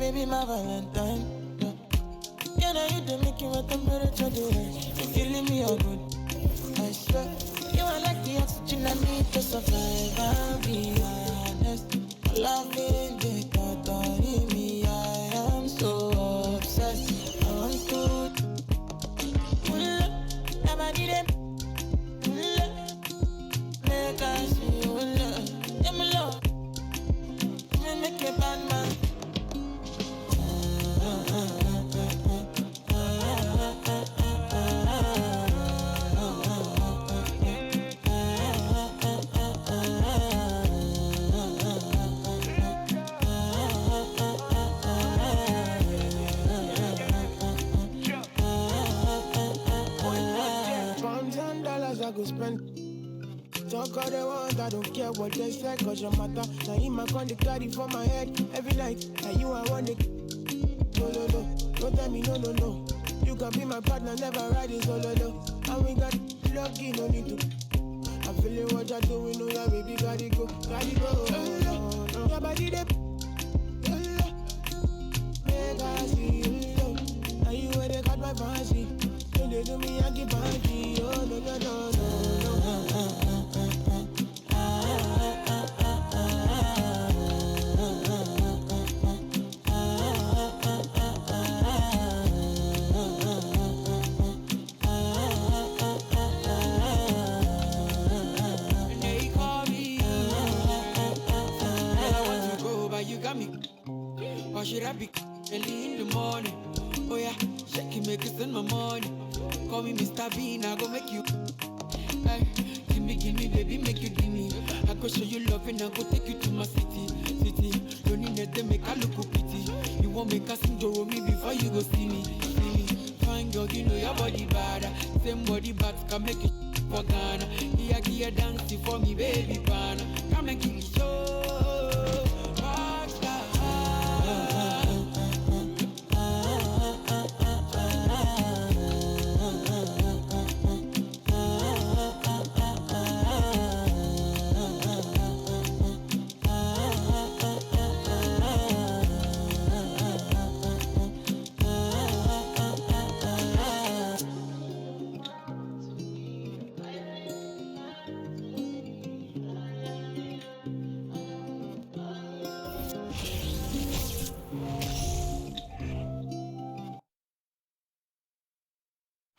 baby, my Valentine. Yeah, now you don't make it with temperature, you're killing me all good. I swear, you are like the oxygen I need to survive. I'll be honest, loving the thought of me. I am so obsessed. I want to pull up, never need it. Pull up, make I see you love. Yeah, me love, me make a bad man. I go spend. Talk all they want, I don't care what they say, cause your matter. Now in my con, they carry for my head every night. And you, I want it. No, no, no. Don't tell me no, no, no. You can be my partner, never ride it solo, no. And we got lucky, no need to. I'm feeling what you're doing, no, yeah, baby, gotta go, gotta go. Your body, they. Make I see you, love. And you where they got my fancy. They do me, I keep party. Oh, no, no, no, no. They call me. And I want to go, but you got me. Or should I be early in the morning? Oh, yeah, shake it, make it spend my money. Call me Mr. Bean, I go make you. Hey, give me, baby, make you give me. I go show you love and I go take you to my city. Don't need them, make I look pity. You won't make us sing to me before you go see me. Fine girl, you know your body bad. Same body bad can make it for Ghana. Here, dance for me, baby, pana. Come and give me show.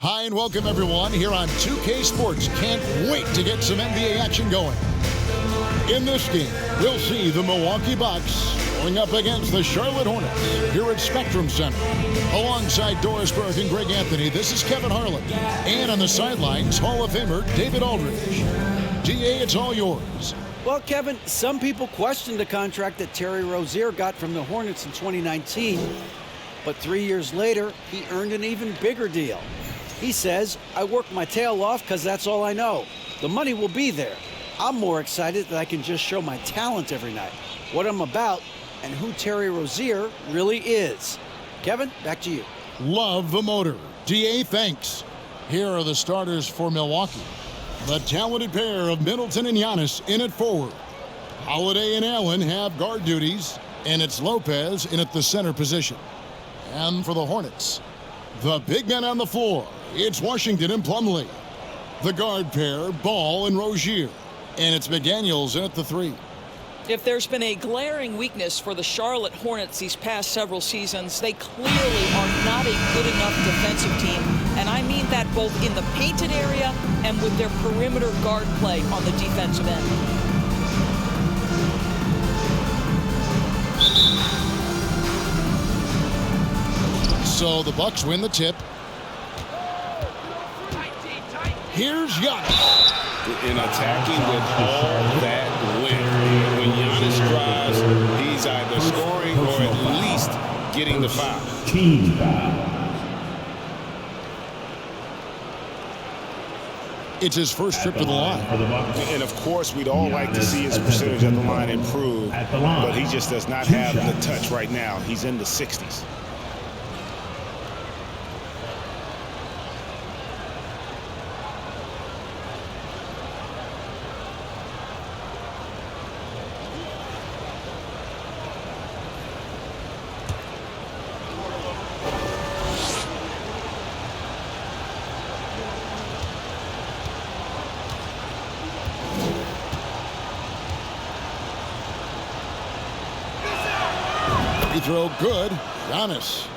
Hi, and welcome everyone here on 2K Sports. Can't wait to get some NBA action going. In this game, we'll see the Milwaukee Bucks going up against the Charlotte Hornets here at Spectrum Center. Alongside Doris Burke and Greg Anthony, this is Kevin Harlan. And on the sidelines, Hall of Famer David Aldridge. DA, it's all yours. Well, Kevin, some people questioned the contract that Terry Rozier got from the Hornets in 2019. But 3 years later, he earned an even bigger deal. He says, I work my tail off because that's all I know. The money will be there. I'm more excited that I can just show my talent every night, what I'm about, and who Terry Rozier really is. Kevin, back to you. Love the motor. DA, thanks. Here are the starters for Milwaukee. The talented pair of Middleton and Giannis in at forward. Holiday and Allen have guard duties, and it's Lopez in at the center position. And for the Hornets, the big men on the floor, it's Washington and Plumlee. The guard pair, Ball and Rozier. And it's McDaniels in at the three. If there's been a glaring weakness for the Charlotte Hornets these past several seasons, they clearly are not a good enough defensive team. And I mean that both in the painted area and with their perimeter guard play on the defensive end. So the Bucks win the tip. Here's Giannis. In attacking with all that length. When Giannis drives, he's either scoring or at least getting the foul. Team foul. It's his first trip to the line. And of course, we'd all like to see his percentage at the line improve, but he just does not have the touch right now. He's in the 60s. Free throw good. Giannis.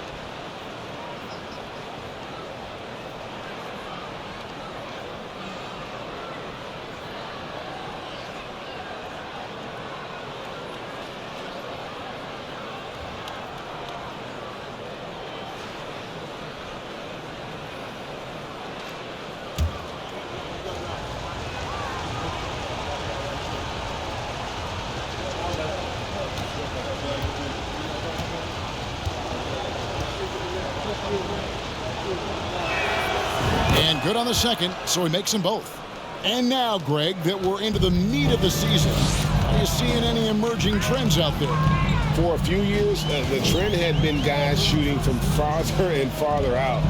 And good on the second, so he makes them both. And now, Greg, that we're into the meat of the season, are you seeing any emerging trends out there? For a few years, the trend had been guys shooting from farther and farther out.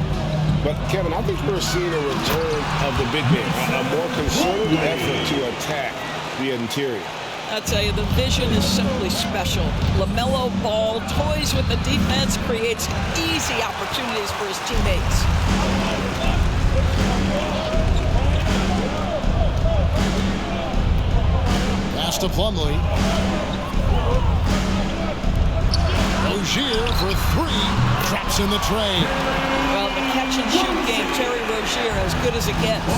But, Kevin, I think we're seeing a return of the big man, a more concerted effort to attack the interior. I tell you, the vision is simply special. LaMelo Ball toys with the defense, creates easy opportunities for his teammates. Pass to Plumlee. Rozier for three. Traps in the train. Well, the catch-and-shoot game, Terry Rozier, as good as it gets.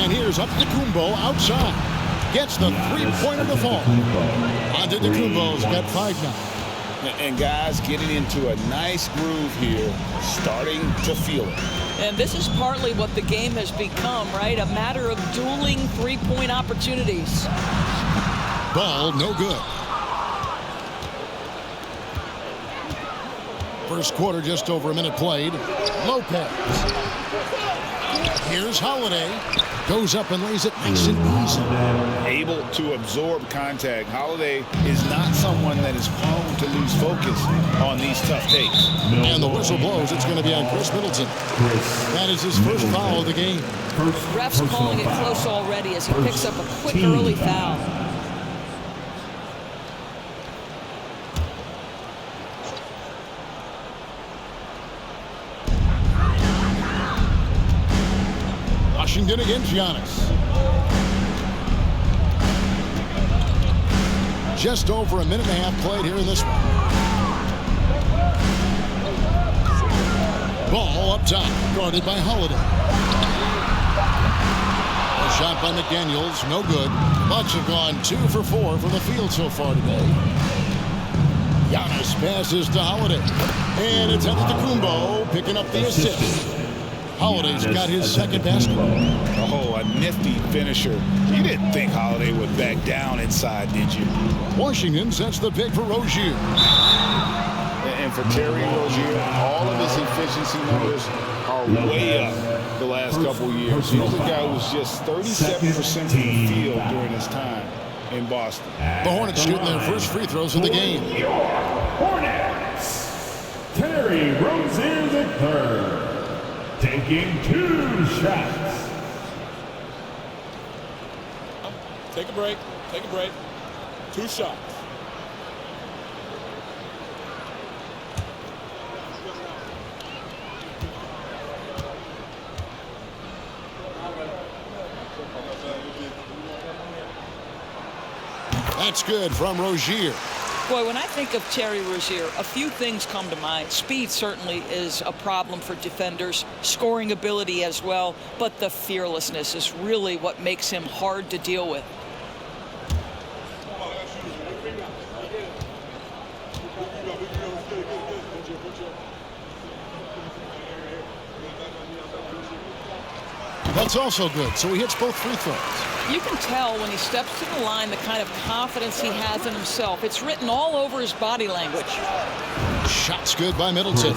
And here's Antetokounmpo outside. Gets the three-pointer to fall. Antetokounmpo's got 5 now. And guys getting into a nice groove here, starting to feel it. And this is partly what the game has become, right? A matter of dueling three-point opportunities. Ball no good. First quarter, just over a minute played. Lopez. Here's Holiday. Goes up and lays it nice and easy. Able to absorb contact. Holiday is not someone that is prone to lose focus on these tough takes. And the whistle blows. It's going to be on Chris Middleton. That is his first foul of the game. Ref's calling it close already as he picks up a quick early foul. Washington against Giannis. Just over a minute and a half played here in this one. Ball up top, guarded by Holiday. A shot by McDaniels, no good. Bucks have gone 2 for 4 from the field so far today. Giannis passes to Holiday. And it's Antetokounmpo picking up the assist. Holiday's got his second basket. Oh, a nifty finisher. You didn't think Holiday would back down inside, did you? Washington sets the pick for Rozier. And for Terry Rozier, all of his efficiency numbers are way up the last couple years. He's a guy who was just 37% from the field during his time in Boston. The Hornets shooting their first free throws of the game. Hornets. Terry Rozier III. Taking 2 shots. Take a break. Take a break. 2 shots. That's good from Rozier. Boy, when I think of Terry Rozier, a few things come to mind. Speed certainly is a problem for defenders, scoring ability as well, but the fearlessness is really what makes him hard to deal with. That's also good, so he hits both free throws. You can tell when he steps to the line the kind of confidence he has in himself. It's written all over his body language. Shots good by Middleton.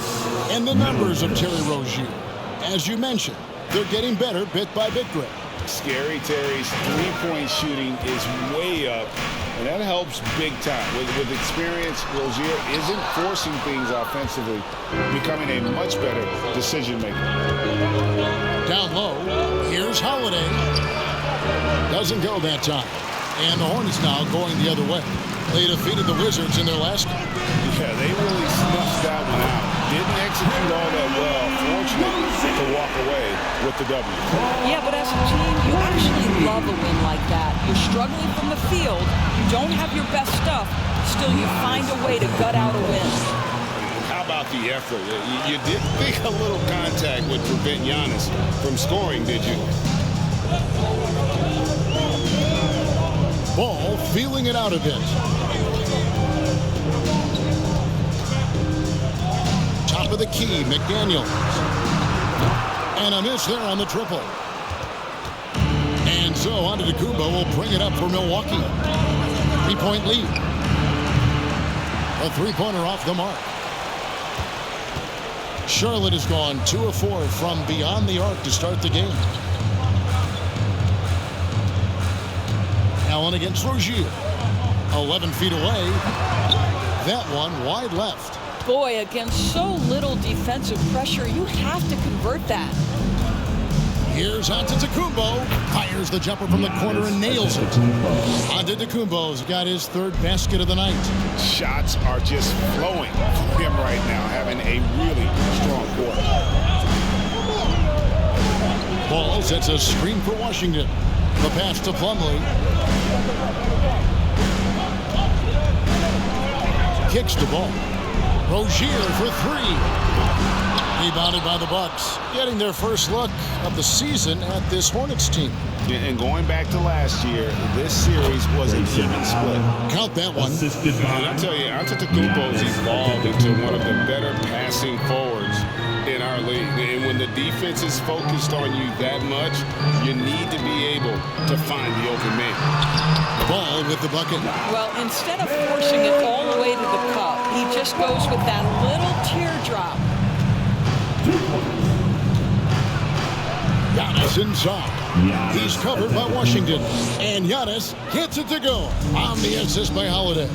And the numbers of Terry Rozier. As you mentioned, they're getting better bit by bit, Greg. Scary Terry's three-point shooting is way up, and that helps big time. With experience, Rozier isn't forcing things offensively, becoming a much better decision maker. Down low, here's Holiday. Doesn't go that time. And the Hornets now going the other way. They defeated the Wizards in their last game. Yeah, they really snuffed that one out. Didn't execute all that well. Fortunate to walk away with the W. Yeah, but as a team, you actually love a win like that. You're struggling from the field. You don't have your best stuff. Still, you find a way to gut out a win. How about the effort? You didn't think a little contact would prevent Giannis from scoring, did you? Ball feeling it out a bit. Top of the key, McDaniel. And a miss there on the triple. And so Antetokounmpo will bring it up for Milwaukee. 3-point lead. A three-pointer off the mark. Charlotte has gone 2 of 4 from beyond the arc to start the game. Allen against Rozier. 11 feet away. That one wide left. Boy, against so little defensive pressure, you have to convert that. Here's Antetokounmpo. Fires the jumper from the corner and nails it. Antetokounmpo's got his third basket of the night. Shots are just flowing from him right now, having a really strong quarter. Ball sets a screen for Washington. The pass to Plumlee. Kicks the ball. Rozier for 3. Rebounded by the Bucks, getting their first look of the season at this Hornets team. And going back to last year, this series was an even split. Count that one. And I tell you, Antetokounmpo's evolved into one of the better passing forwards in our league. And when the defense is focused on you that much, you need to be able to find the open man. Ball with the bucket. Well, instead of forcing it all the way to the cup, he just goes with that little teardrop. Giannis inside. He's covered by Washington. And Giannis gets it to go on the assist by Holiday.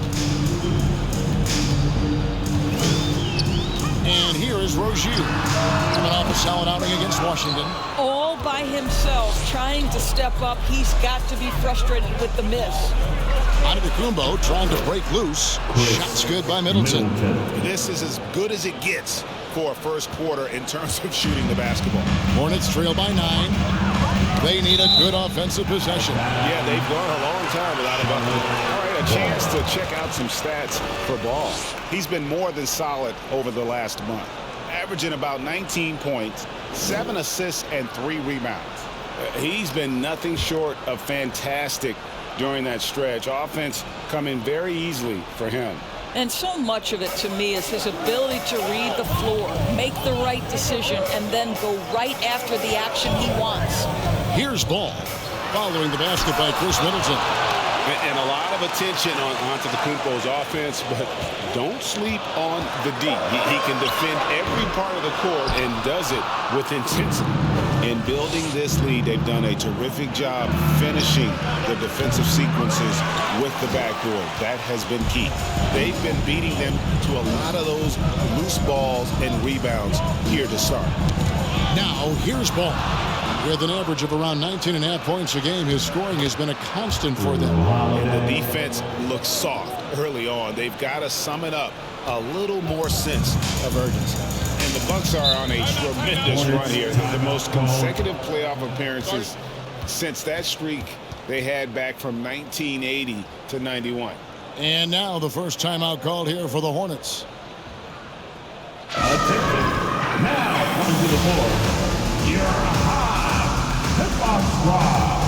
And here is Rozier coming off a solid outing against Washington. All by himself, trying to step up. He's got to be frustrated with the miss. Antetokounmpo trying to break loose. Shots good by Middleton. This is as good as it gets for a first quarter in terms of shooting the basketball. Hornets trail by 9. They need a good offensive possession. Yeah, they've gone a long time without a bucket. All right, a chance to check out some stats for Ball. He's been more than solid over the last month, averaging about 19 points, 7 assists, and 3 rebounds. He's been nothing short of fantastic during that stretch. Offense coming very easily for him. And so much of it, to me, is his ability to read the floor, make the right decision, and then go right after the action he wants. Here's Ball, following the basket by Chris Middleton. And a lot of attention on Antetokounmpo's offense, but don't sleep on the D. He can defend every part of the court and does it with intensity. In building this lead, they've done a terrific job finishing the defensive sequences with the backboard. That has been key. They've been beating them to a lot of those loose balls and rebounds here to start. Now, here's Ball. With an average of around 19.5 points a game, his scoring has been a constant for them. And the defense looks soft early on. They've got to sum it up a little more sense of urgency. And the Bucks are on a tremendous run here. The most consecutive playoff appearances since that streak they had back from 1980 to 91. And now the first timeout called here for the Hornets. Now coming to the floor, your hip-hop squad.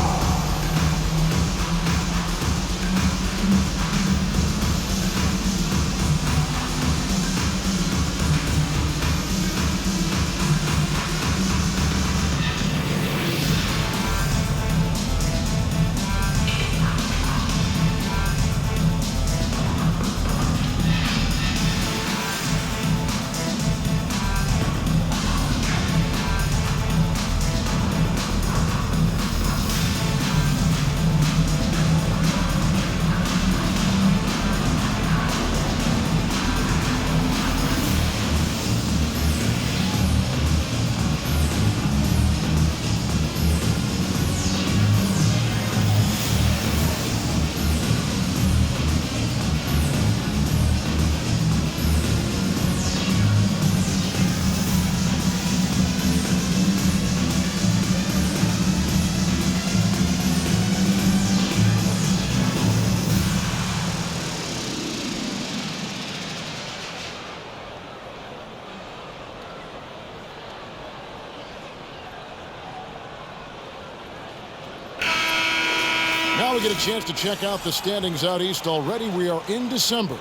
get a chance to check out the standings out east already. We are in December.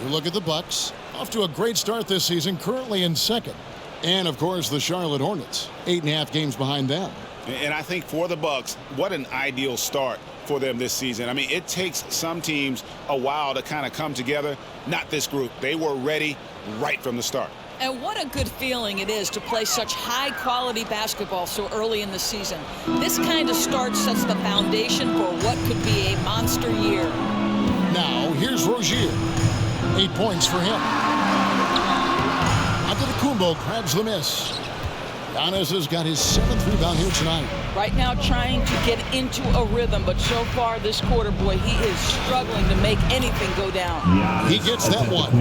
You look at the Bucks, off to a great start this season, currently in second. And, of course, the Charlotte Hornets, 8.5 games behind them. And I think for the Bucks, what an ideal start for them this season. I mean, it takes some teams a while to kind of come together. Not this group. They were ready right from the start. And what a good feeling it is to play such high-quality basketball so early in the season. This kind of start sets the foundation for what could be a monster year. Now, here's Rozier. 8 points for him. Antetokounmpo grabs the miss. Giannis has got his 7th rebound here tonight. Right now trying to get into a rhythm, but so far this quarter, boy, he is struggling to make anything go down. He gets that one.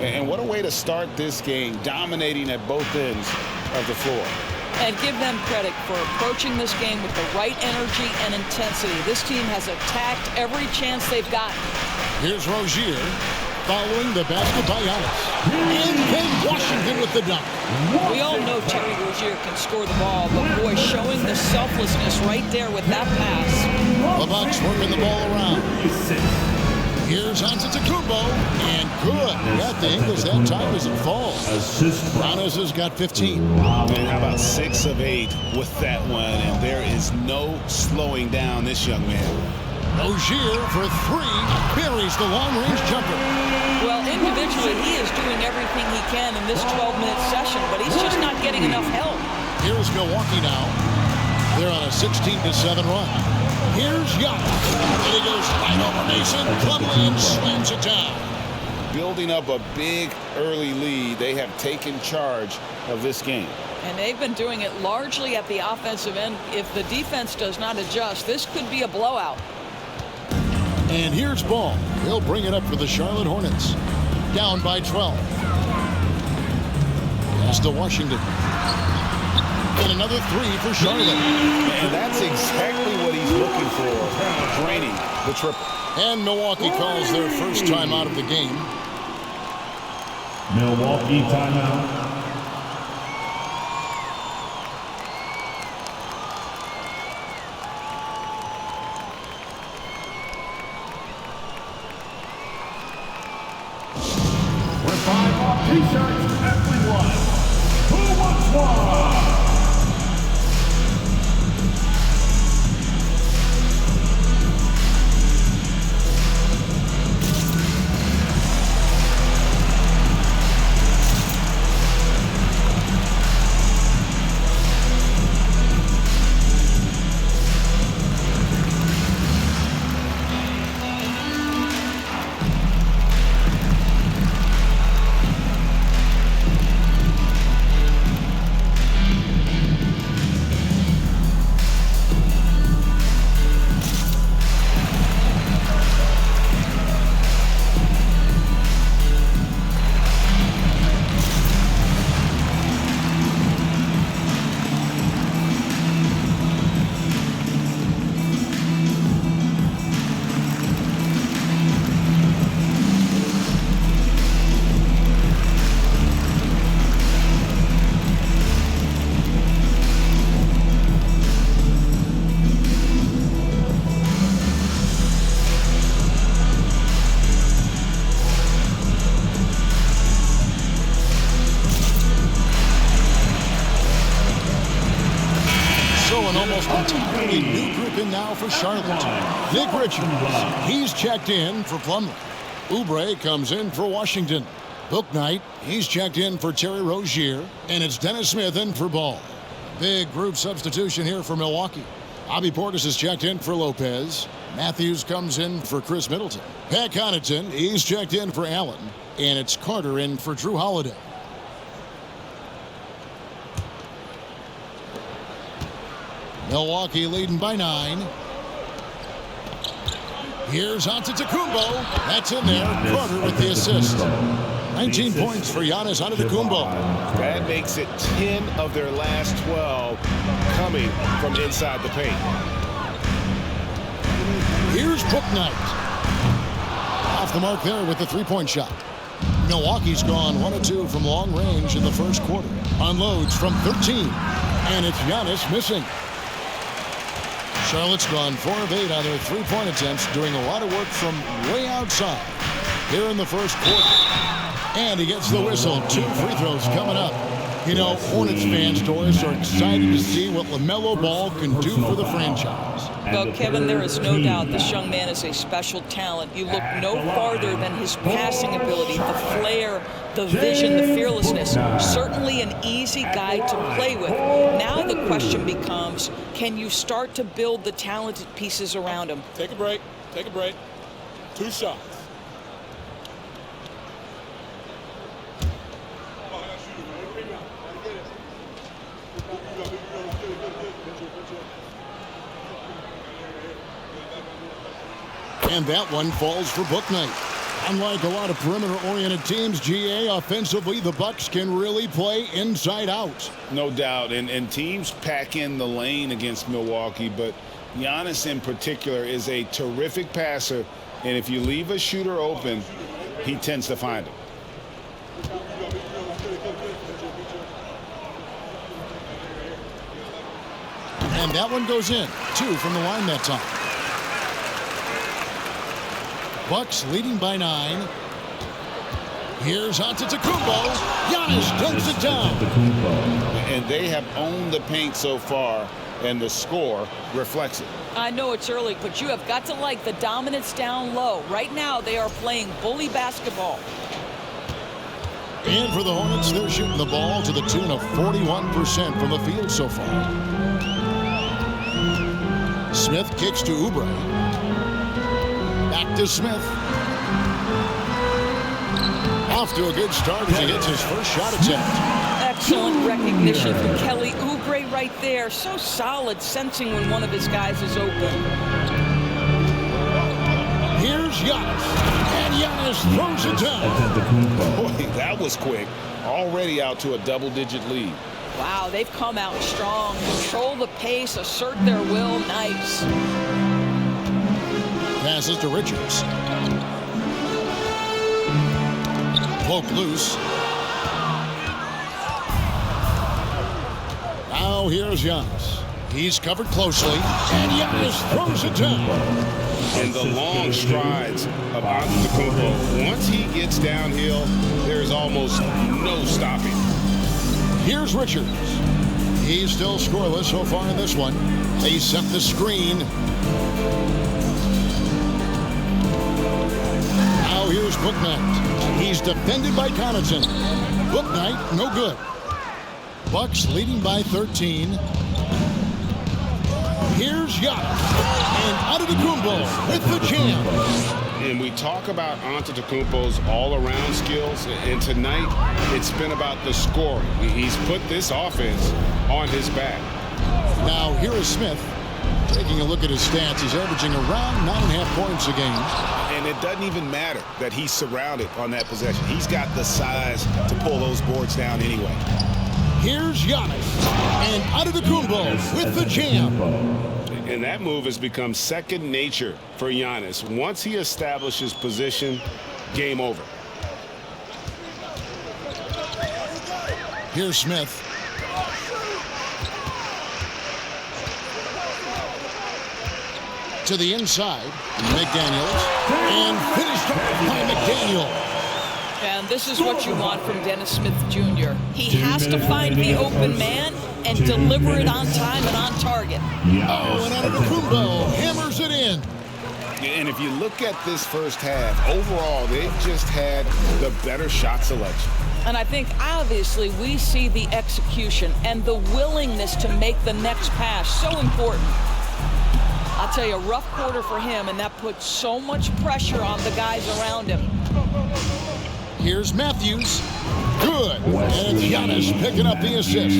And what a way to start this game, dominating at both ends of the floor. And give them credit for approaching this game with the right energy and intensity. This team has attacked every chance they've gotten. Here's Rozier following the basket by Giannis. And then Washington with the dunk. We all know Terry Rozier can score the ball, but boy, showing the selflessness right there with that pass. The Bucks working the ball around. Here's Antetokounmpo, and good. Got the English that time as it falls. Giannis has got 15. And how about 6 of 8 with that one? And there is no slowing down this young man. Rozier for 3, buries the long-range jumper. Well, individually, he is doing everything he can in this 12-minute session, but he's just not getting enough help. Here's Milwaukee now. They're on a 16-7 run. Here's Giannis. And he goes right over Mason, Plumlee, and slams it down. Building up a big early lead, they have taken charge of this game. And they've been doing it largely at the offensive end. If the defense does not adjust, this could be a blowout. And here's Ball. He'll bring it up for the Charlotte Hornets. Down by 12. Pass to Washington. And another 3 for Charlotte. And that's exactly what he's looking for, draining the triple. And Milwaukee calls their first time out of the game. Milwaukee timeout. T-shirts, everyone. Who wants one? Entirely new group in now for Charlotte. Nick Richards, he's checked in for Plumlee. Oubre comes in for Washington. Bouknight, he's checked in for Terry Rozier. And it's Dennis Smith in for Ball. Big group substitution here for Milwaukee. Bobby Portis is checked in for Lopez. Matthews comes in for Chris Middleton. Pat Connaughton, he's checked in for Allen. And it's Carter in for Drew Holiday. Milwaukee leading by 9. Here's Antetokounmpo. That's in there. Carter with the assist. 19 points for Giannis Antetokounmpo. That makes it 10 of their last 12 coming from inside the paint. Here's Bouknight. Off the mark there with the three-point shot. Milwaukee's gone 1 of 2 from long range in the first quarter. Unloads from 13. And it's Giannis missing. Charlotte's gone 4 of 8 on their three-point attempts, doing a lot of work from way outside here in the first quarter. And he gets the whistle. 2 free throws coming up. You know, Hornets fans, Doris, are excited to see what LaMelo Ball can do for the franchise. Well, Kevin, there is no doubt this young man is a special talent. You look no farther than his passing ability, the flair, the vision, the fearlessness. Certainly an easy guy to play with. Now the question becomes, can you start to build the talented pieces around him? Take a break. Take a break. 2 shots. And that one falls for Bouknight. Unlike a lot of perimeter-oriented teams, GA, offensively, the Bucks can really play inside out. No doubt, and teams pack in the lane against Milwaukee, but Giannis in particular is a terrific passer, and if you leave a shooter open, he tends to find him. And that one goes in. 2 from the line that time. Bucks leading by 9. Here's Antetokounmpo. Giannis dunks it down. And they have owned the paint so far, and the score reflects it. I know it's early, but you have got to like the dominance down low. Right now, they are playing bully basketball. And for the Hornets, they're shooting the ball to the tune of 41% from the field so far. Smith kicks to Oubre. Back to Smith. Off to a good start as he hits his first shot attempt. Excellent recognition from Kelly Oubre right there. So solid, sensing when one of his guys is open. Here's Giannis. And Giannis throws it down. Boy, that was quick. Already out to a double-digit lead. Wow, they've come out strong. Control the pace, assert their will. Nice. Passes to Richards. Poke loose. Now here's Giannis. He's covered closely, and Giannis throws it down. And the long strides of Antetokounmpo. Once he gets downhill, there's almost no stopping. Here's Richards. He's still scoreless so far in this one. They set the screen. Now here's Bouknight. He's defended by Connaughton. Bouknight, no good. Bucks leading by 13. Here's Giannis. And Antetokounmpo with the jam. And we talk about Antetokounmpo's all-around skills, and tonight it's been about the scoring. He's put this offense on his back. Now here is Smith. Taking a look at his stats, he's averaging around 9.5 points a game. And it doesn't even matter that he's surrounded on that possession. He's got the size to pull those boards down anyway. Here's Giannis. And Antetokounmpo with the jam. And that move has become second nature for Giannis. Once he establishes position, game over. Here's Smith. To the inside, McDaniels. And finished off by McDaniel. And this is what you want from Dennis Smith Jr. He has to find the open man and deliver it on time and on target. Oh, and Antetokounmpo hammers it in. And if you look at this first half, overall, they've just had the better shot selection. And I think, obviously, we see the execution and the willingness to make the next pass so important. I'll tell you, a rough quarter for him, and that puts so much pressure on the guys around him. Here's Matthews. Good. And it's Giannis picking up the assist.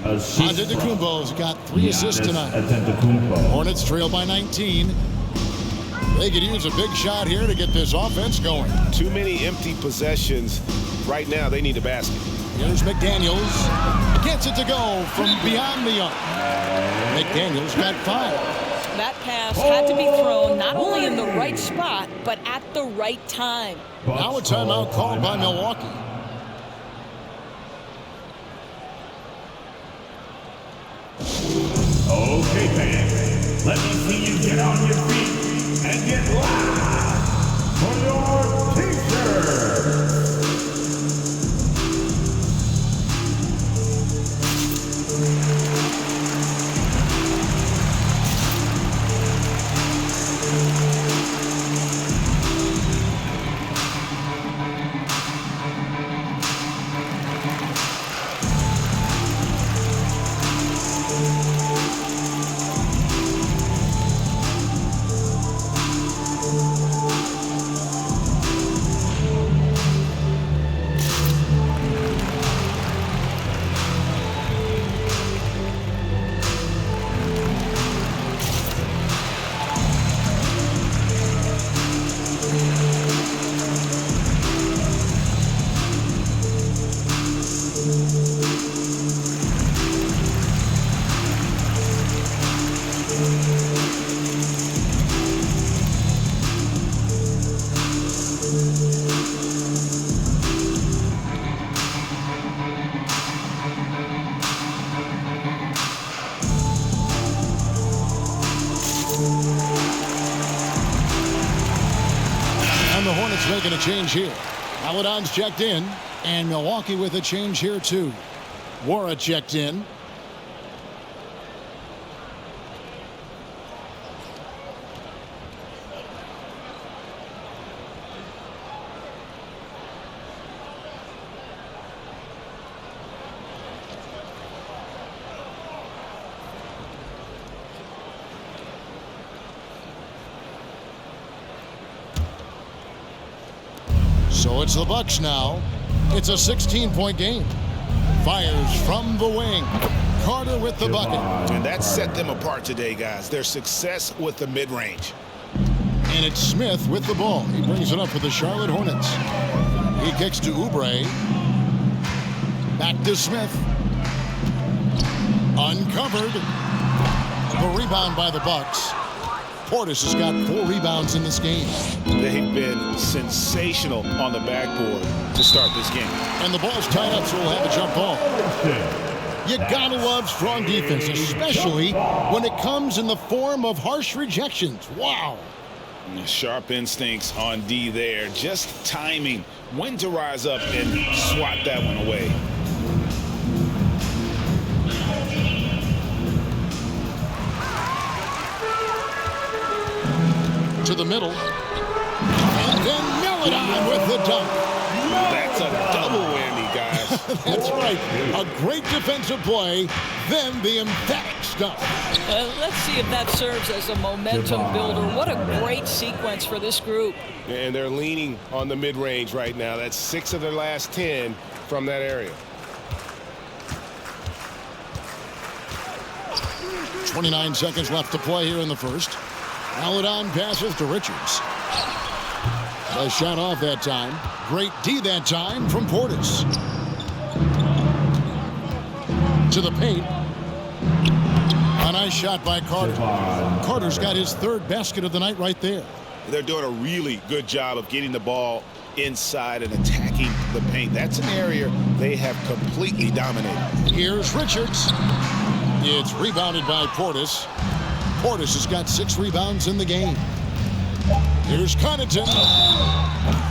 Antetokounmpo's got 3 assists tonight. Hornets trail by 19. They could use a big shot here to get this offense going. Too many empty possessions. Right now, they need a basket. Here's McDaniels. Gets it to go from beyond the arc. McDaniels got 5. That pass had to be thrown not only in the right spot, but at the right time. Now a timeout called by Milwaukee. Okay, fans. Let me see you get on your feet and get loud for your t-shirt. And the Hornets making a change here. Paladon's checked in, and Milwaukee with a change here too. Wara checked in. So it's the Bucks now. It's a 16-point game. Fires from the wing. Carter with the bucket. And that set them apart today, guys. Their success with the mid-range. And it's Smith with the ball. He brings it up for the Charlotte Hornets. He kicks to Oubre. Back to Smith. Uncovered. A rebound by the Bucks. Portis has got 4 rebounds in this game. They've been sensational on the backboard to start this game. And the ball's tied up, so we'll have a jump ball. You gotta love strong defense, especially when it comes in the form of harsh rejections. Wow. Sharp instincts on D there. Just timing when to rise up and swat that one away. To the middle. And then Milwaukee with the dunk. That's a double whammy, guys. That's right. A great defensive play, then the emphatic stuff. Let's see if that serves as a momentum builder. What a great sequence for this group. And they're leaning on the mid-range right now. That's 6 of their last 10 from that area. 29 seconds left to play here in the first. Paladon passes to Richards. A shot off that time. Great D that time from Portis. To the paint. A nice shot by Carter. Carter's got his 3rd basket of the night right there. They're doing a really good job of getting the ball inside and attacking the paint. That's an area they have completely dominated. Here's Richards. It's rebounded by Portis. Portis has got 6 rebounds in the game. Here's Connaughton.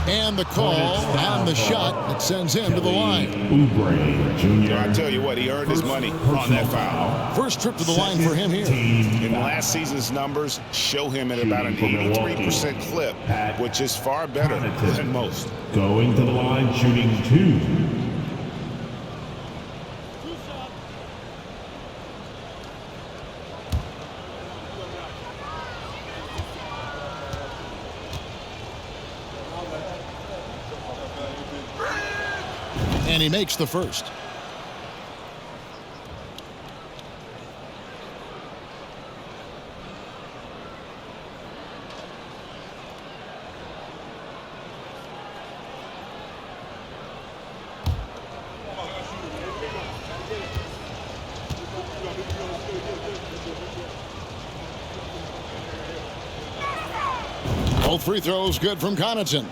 And the call and the shot that sends him to the line. Oubre Jr. I tell you what, he earned his money on that foul. First trip to the line for him here. And last season's numbers show him at about an 83% clip, which is far better than most. Going to the line, shooting 2. And he makes the first. Both free throws good from Connaughton.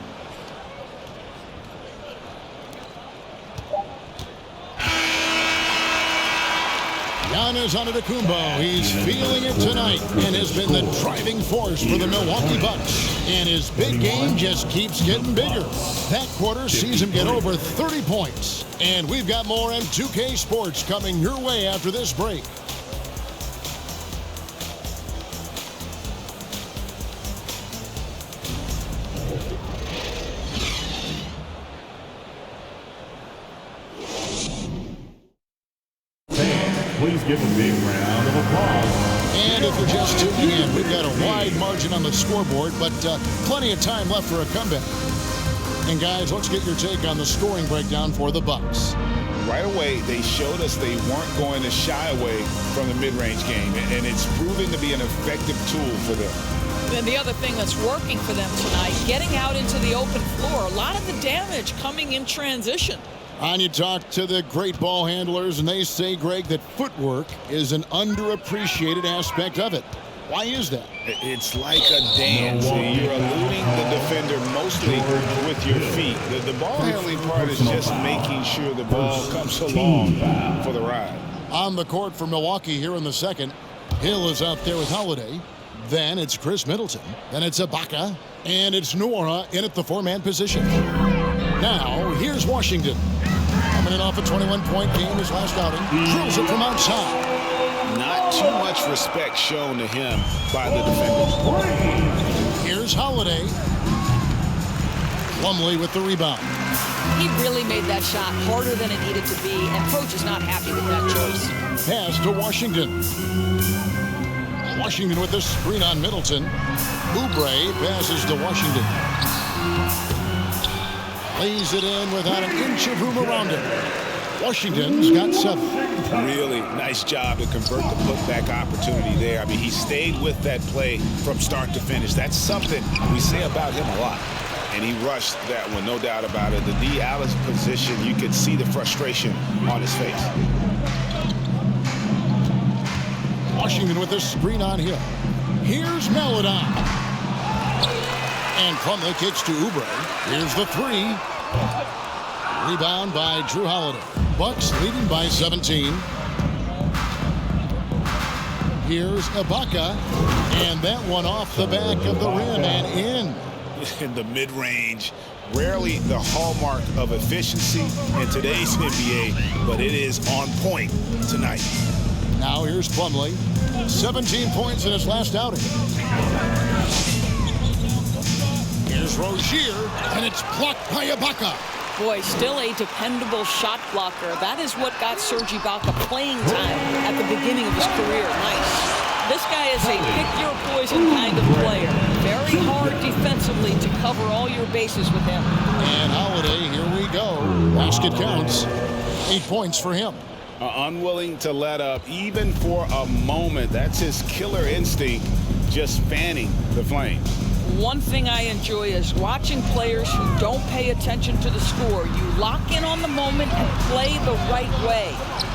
Giannis Antetokounmpo. He's feeling it tonight and has been the driving force for the Milwaukee Bucks. And his big game just keeps getting bigger. That quarter sees him get over 30 points. And we've got more M2K Sports coming your way after this break. Please give a big round of applause. And if you're just tuning in, we've got a wide margin on the scoreboard, but plenty of time left for a comeback. And guys, let's get your take on the scoring breakdown for the Bucks. Right away, they showed us they weren't going to shy away from the mid-range game, and it's proving to be an effective tool for them. And the other thing that's working for them tonight, getting out into the open floor, a lot of the damage coming in transition. And you talk to the great ball handlers, and they say, Greg, that footwork is an underappreciated aspect of it. Why is that? It's like a dance. You're eluding the defender mostly with your feet. The ball handling part is just making sure the ball comes along for the ride. On the court for Milwaukee here in the second, Hill is out there with Holiday. Then it's Chris Middleton. Then it's Ibaka. And it's Nwora in at the four-man position. Now, here's Washington. Coming in off a 21-point game his last outing. Drills it from outside. Not too much respect shown to him by the defenders. Here's Holiday. Plumlee with the rebound. He really made that shot harder than it needed to be, and coach is not happy with that choice. Pass to Washington. Washington with the screen on Middleton. Oubre passes to Washington. Lays it in without an inch of room around him. Washington's got 7. Really nice job to convert the putback opportunity there. I mean, he stayed with that play from start to finish. That's something we say about him a lot. And he rushed that one, no doubt about it. The D. Allen's position, you could see the frustration on his face. Washington with the screen on Hill. Here's Melodon. And Plumlee kicks to Oubre. Here's the 3. Rebound by Drew Holiday. Bucks leading by 17. Here's Ibaka. And that one off the back of the rim and in. In the mid-range, rarely the hallmark of efficiency in today's NBA, but it is on point tonight. Now here's Plumlee. 17 points in his last outing. Here's Rozier, and it's blocked by Ibaka. Boy, still a dependable shot blocker. That is what got Serge Ibaka playing time at the beginning of his career. Nice. This guy is a pick-your-poison kind of player. Very hard defensively to cover all your bases with him. And Holiday, here we go. Basket counts. 8 points for him. Unwilling to let up, even for a moment. That's his killer instinct, just fanning the flames. One thing I enjoy is watching players who don't pay attention to the score. You lock in on the moment and play the right way.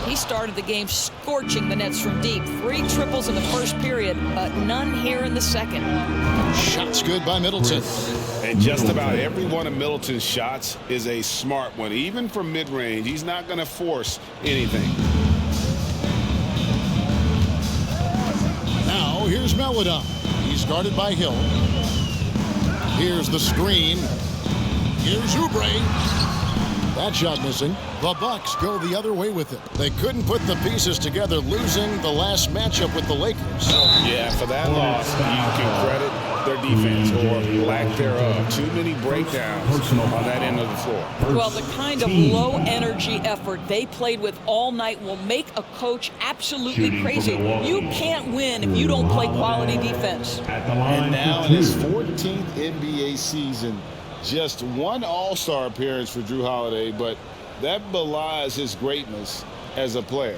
He started the game scorching the Nets from deep. 3 triples in the first period, but none here in the second. Shots good by Middleton. And just about every one of Middleton's shots is a smart one. Even from mid-range, he's not going to force anything. Now here's Melodon. He's guarded by Hill. Here's the screen. Here's Oubre. That shot missing. The Bucks go the other way with it. They couldn't put the pieces together, losing the last matchup with the Lakers. Yeah, for that loss, you can credit their defense or lack thereof. Too many breakdowns on that end of the floor. Well, the kind of low-energy effort they played with all night will make a coach absolutely crazy. You can't win if you don't play quality defense. And now in his 14th NBA season, just one All-Star appearance for Drew Holiday, but that belies his greatness as a player.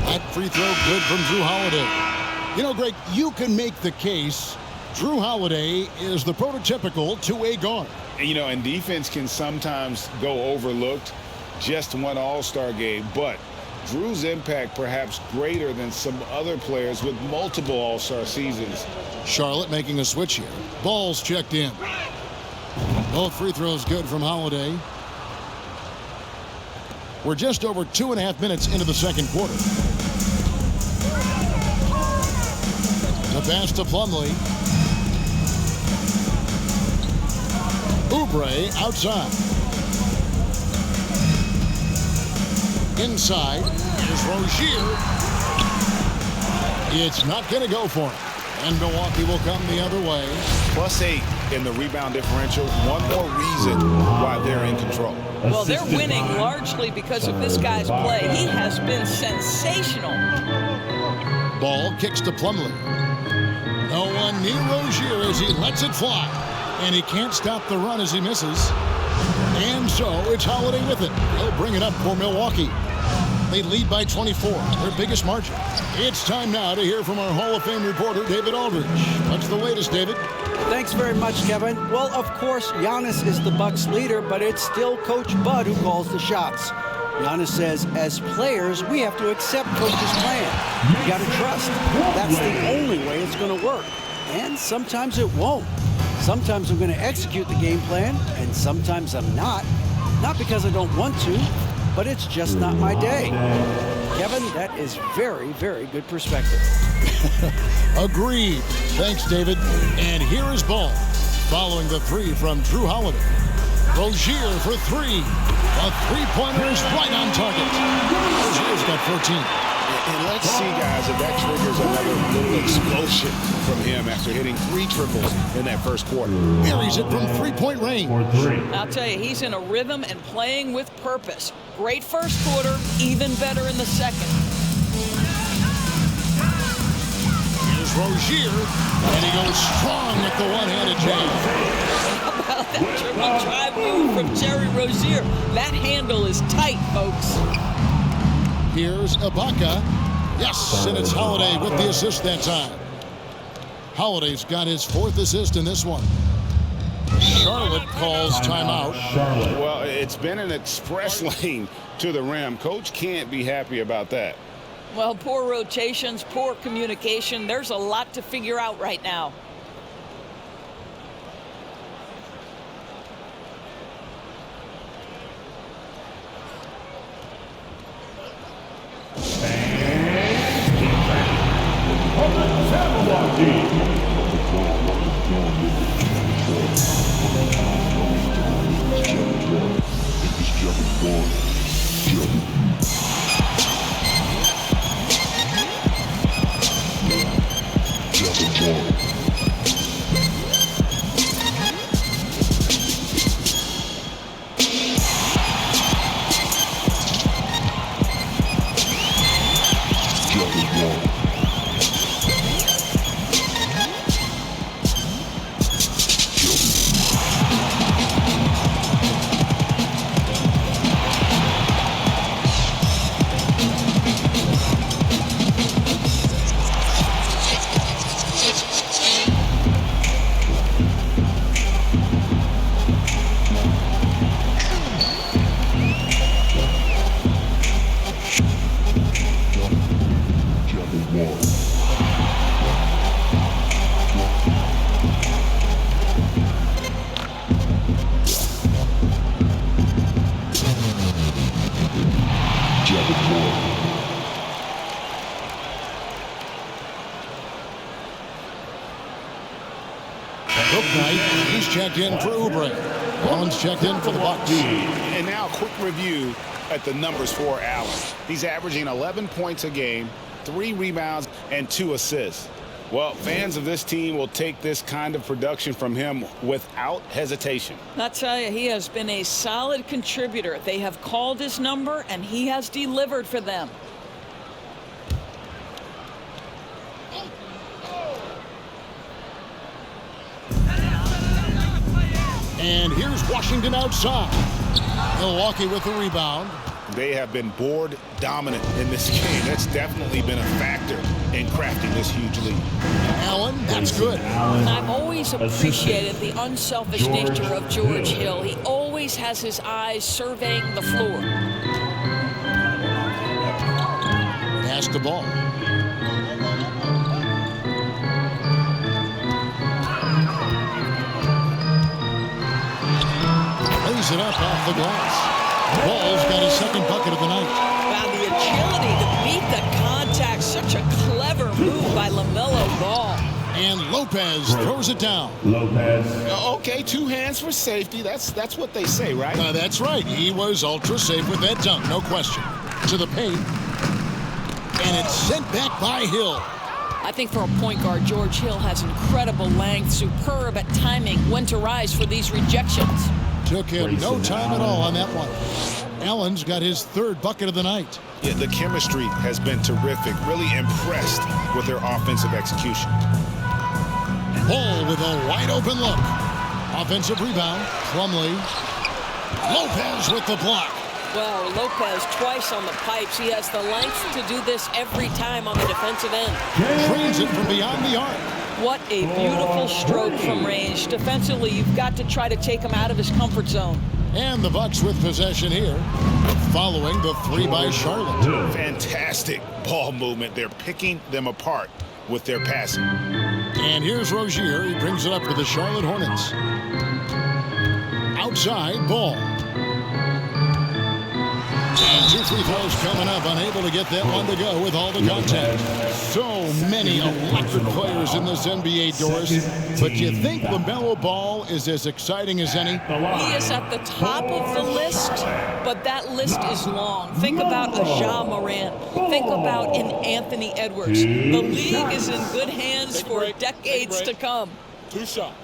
That free throw good from Drew Holiday. You know, Greg, you can make the case Drew Holiday is the prototypical two-way guard. You know, and defense can sometimes go overlooked. Just one All-Star game, but Drew's impact perhaps greater than some other players with multiple All-Star seasons. Charlotte making a switch here. Ball's checked in. Both free throws good from Holiday. We're just over 2.5 minutes into the second quarter. The pass to Plumlee. Oubre outside. Inside. Here's Rozier. It's not going to go for him. And Milwaukee will come the other way. +8 in the rebound differential. One more reason why they're in control. Well, they're winning largely because of this guy's play. He has been sensational. Ball kicks to Plumlee. No one near Rozier as he lets it fly. And he can't stop the run as he misses. And so it's Holiday with it. He'll bring it up for Milwaukee. They lead by 24, their biggest margin. It's time now to hear from our Hall of Fame reporter, David Aldridge. What's the latest, David? Thanks very much, Kevin. Well, of course, Giannis is the Bucks leader, but it's still Coach Bud who calls the shots. Giannis says, as players, we have to accept Coach's plan. You got to trust. That's the only way it's going to work. And sometimes it won't. Sometimes I'm going to execute the game plan, and sometimes I'm not. Not because I don't want to, but it's just not my day. Kevin, that is very, very good perspective. Agreed. Thanks, David. And here is Ball, following the three from Drew Holiday. Rozier for three. A three-pointer is right on target. Rozier's got 14. And let's see, guys, if that triggers another little explosion from him after hitting 3 triples in that first quarter. Buries it from three-point range. I'll tell you, he's in a rhythm and playing with purpose. Great first quarter, even better in the second. Here's Rozier, and he goes strong with the one-handed jam. How about that triple drive move from Terry Rozier? That handle is tight, folks. Here's Ibaka. Yes, and it's Holiday with the assist that time. Holiday's got his 4th assist in this one. Charlotte calls timeout. Well, it's been an express lane to the rim. Coach can't be happy about that. Well, poor rotations, poor communication. There's a lot to figure out right now. He's checked in for Oubre. Allen's checked in for the Bucks. And now a quick review at the numbers for Allen. He's averaging 11 points a game, 3 rebounds, and 2 assists. Well, fans of this team will take this kind of production from him without hesitation. I'll tell you, he has been a solid contributor. They have called his number, and he has delivered for them. And here's Washington outside. Milwaukee with the rebound. They have been board dominant in this game. That's definitely been a factor in crafting this huge lead. Allen, that's good. I've always appreciated the unselfish nature of George Hill. He always has his eyes surveying the floor. pass the ball. Lays it up off the glass. Ball's got his second bucket of the night. Wow, the agility to beat the contact. Such a clever move by LaMelo Ball. And Lopez throws it down. Lopez. Okay, 2 hands for safety. That's what they say, right? That's right. He was ultra safe with that dunk, no question. To the paint. And it's sent back by Hill. I think for a point guard, George Hill has incredible length, superb at timing, when to rise for these rejections. Took him no time at all on that one. Allen's got his third bucket of the night. Yeah, the chemistry has been terrific. Really impressed with their offensive execution. Ball with a wide open look. Offensive rebound. Plumlee. Lopez with the block. Well, Lopez twice on the pipes. He has the length to do this every time on the defensive end. Trains it from beyond the arc. What a beautiful stroke from range. Defensively, you've got to try to take him out of his comfort zone. And the Bucks with possession here, following the 3 by Charlotte. Fantastic ball movement. They're picking them apart with their passing. And here's Rozier. He brings it up for the Charlotte Hornets. Outside, Ball. And 2 free throws coming up. Unable to get that one to go with all the contact. So many electric players in this NBA, Doris. But you think LaMelo Ball is as exciting as any? He is at the top of the list, but that list is long. Think about a Ja Morant. Think about an Anthony Edwards. The league is in good hands for decades to come. 2 shots.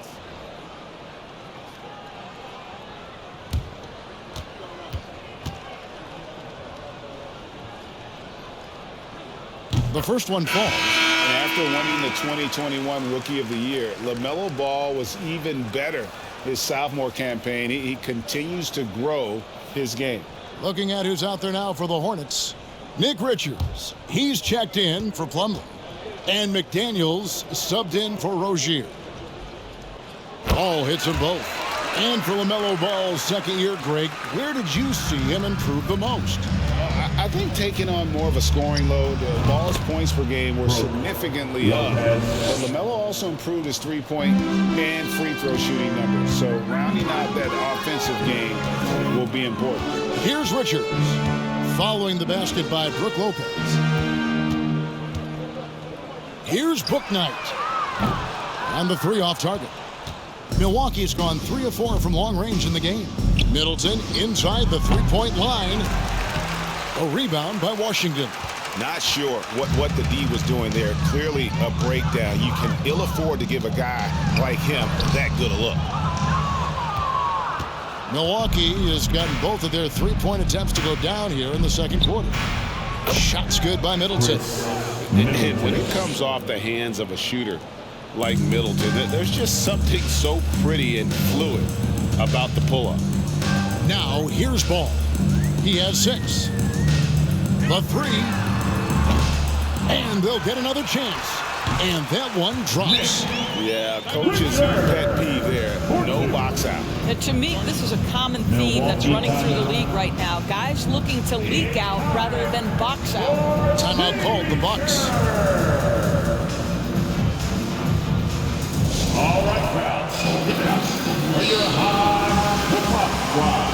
The first one falls. And after winning the 2021 Rookie of the Year, LaMelo Ball was even better his sophomore campaign. He continues to grow his game. Looking at who's out there now for the Hornets. Nick Richards. He's checked in for Plumlee. And McDaniels subbed in for Rozier. Ball hits them both. And for LaMelo Ball's second year, Greg, where did you see him improve the most? I think taking on more of a scoring load, Ball's points per game were significantly up. But LaMelo also improved his three-point and free throw shooting numbers. So rounding out that offensive game will be important. Here's Richards, following the basket by Brook Lopez. Here's Bouknight. And the 3 off target. Milwaukee's gone 3 of 4 from long range in the game. Middleton inside the 3-point line. A rebound by Washington. Not sure what the D was doing there. Clearly a breakdown. You can ill afford to give a guy like him that good a look. Milwaukee has gotten both of their 3-point attempts to go down here in the second quarter. Shots good by Middleton. And when it comes off the hands of a shooter like Middleton, there's just something so pretty and fluid about the pull-up. Now here's Ball. He has 6. The 3. And they'll get another chance. And that one drops. Yeah, coach's pet peeve there. No box out. And to me, this is a common theme that's running through the league right now. Guys looking to leak out rather than box out. Timeout called, the Bucks. All right, crowds, give it up for your high squad.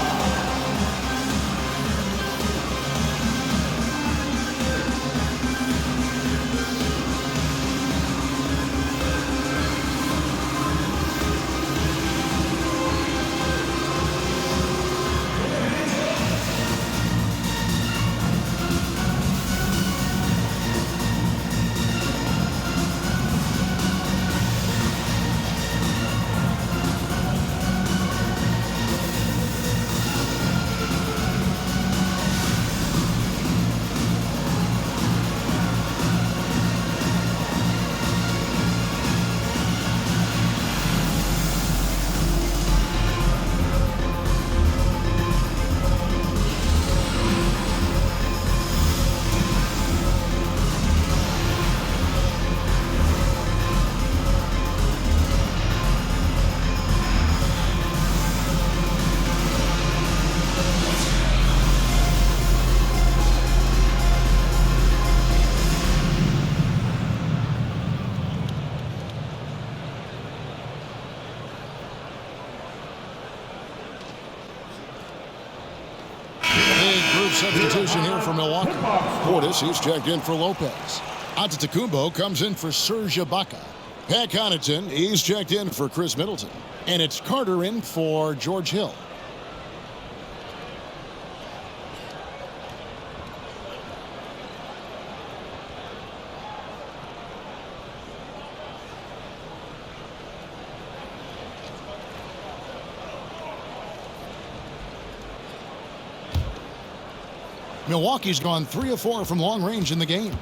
substitution here for Milwaukee. Portis, he's checked in for Lopez. Antetokounmpo comes in for Serge Ibaka. Pat Connaughton, he's checked in for Chris Middleton. And it's Carter in for George Hill. Milwaukee's gone 3 of 4 from long range in the game.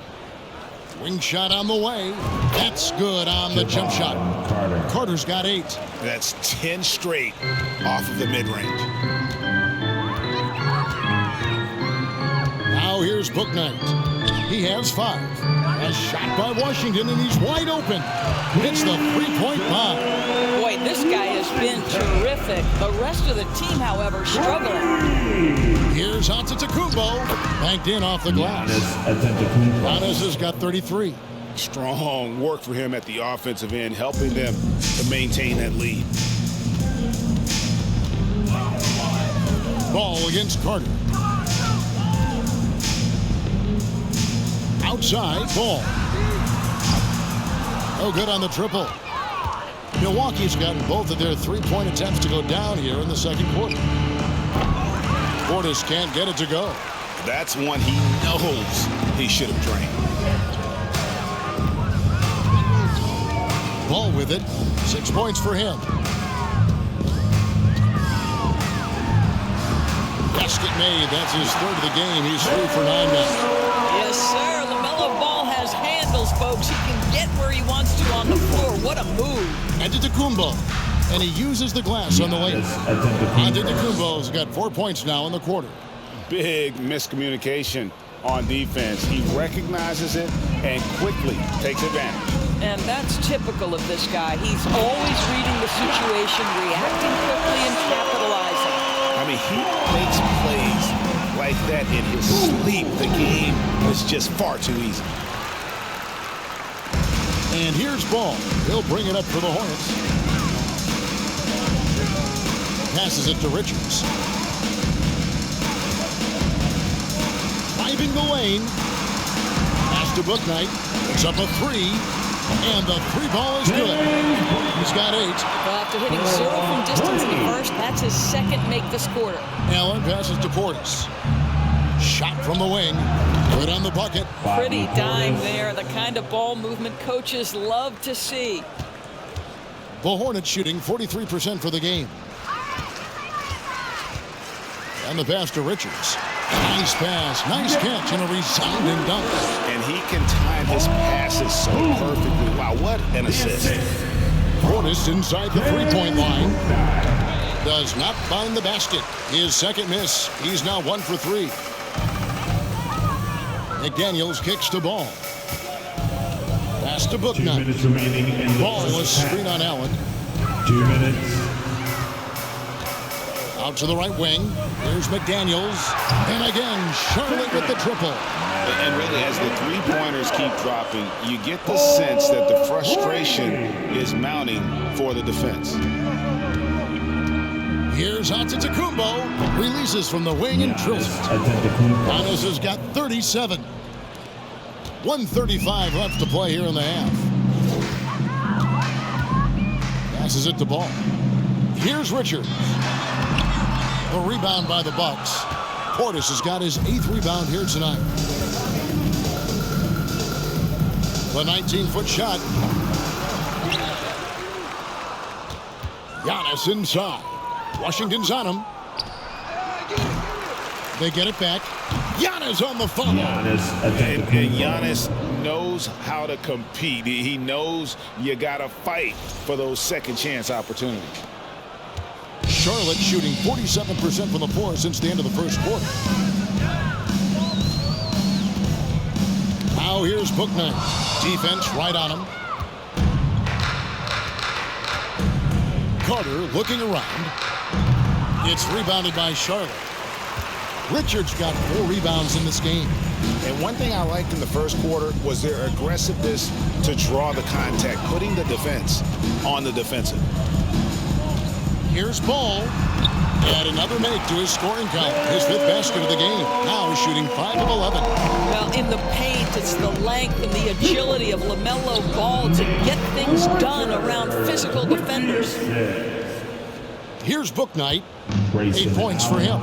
Wing shot on the way. That's good on the jump shot. Carter's got 8. That's 10 straight off of the mid-range. Now here's Bouknight. He has 5. A shot by Washington, and he's wide open. It's the three-point bomb. Boy, this guy has been terrific. The rest of the team, however, struggling. Here's Antetokounmpo. Banked in off the glass. Giannis has got 33. Strong work for him at the offensive end, helping them to maintain that lead. Ball against Carter. Outside, ball. No good on the triple. Milwaukee's gotten both of their three-point attempts to go down here in the second quarter. Portis can't get it to go. That's one he knows he should have drained. Ball with it. 6 points for him. Basket made. That's his third of the game. He's 3 for 9 now. Yes, sir. LaMelo Ball has handles, folks. He can get where he wants to on the floor. What a move. Antetokounmpo. And he uses the glass on the layup. Antetokounmpo's got 4 points now in the quarter. Big miscommunication on defense. He recognizes it and quickly takes advantage. And that's typical of this guy. He's always reading the situation, reacting quickly, and capitalizing. I mean, he makes plays like that in his sleep. The game is just far too easy. And here's Ball. He'll bring it up for the Hornets. Passes it to Richards. Driving the lane. Pass to Bouknight. It's up a 3. And the 3-ball is good. He's got 8. Well, after hitting 0 from distance in the first, that's his second make this quarter. Allen passes to Portis. Shot from the wing. Good on the bucket. Pretty dime there. The kind of ball movement coaches love to see. The Hornets shooting 43% for the game. And the pass to Richards. Nice pass, nice catch, and a resounding dunk. And he can time his passes so perfectly. Wow, what an assist. Portis inside the three-point line. Does not find the basket. His second miss. He's now 1 for 3. McDaniels kicks to Ball. Pass to Bouknight. 2 minutes remaining in the Ball was screen on Allen. 2 minutes. Out to the right wing. Here's McDaniels. And again, Charlotte with the triple. And really, as the three-pointers keep dropping, you get the sense that the frustration is mounting for the defense. Here's Antetokounmpo. Releases from the wing and drills it. Giannis has got 37. 1:35 left to play here in the half. Passes it to Ball. Here's Richards. The rebound by the Bucks. Portis has got his 8th rebound here tonight. The 19-foot shot. Giannis inside. Washington's on him. They get it back. Giannis on the follow. And Giannis knows how to compete. He knows you got to fight for those second chance opportunities. Charlotte shooting 47% from the floor since the end of the first quarter. Now here's Bouknight. Defense right on him. Carter looking around. It's rebounded by Charlotte. Richards got 4 rebounds in this game. And one thing I liked in the first quarter was their aggressiveness to draw the contact, putting the defense on the defensive. Here's Ball. And another make to his scoring count. His 5th basket of the game. Now shooting 5 of 11. Well, in the paint, it's the length and the agility of LaMelo Ball to get things done around physical defenders. Here's Book Night. 8 points for him.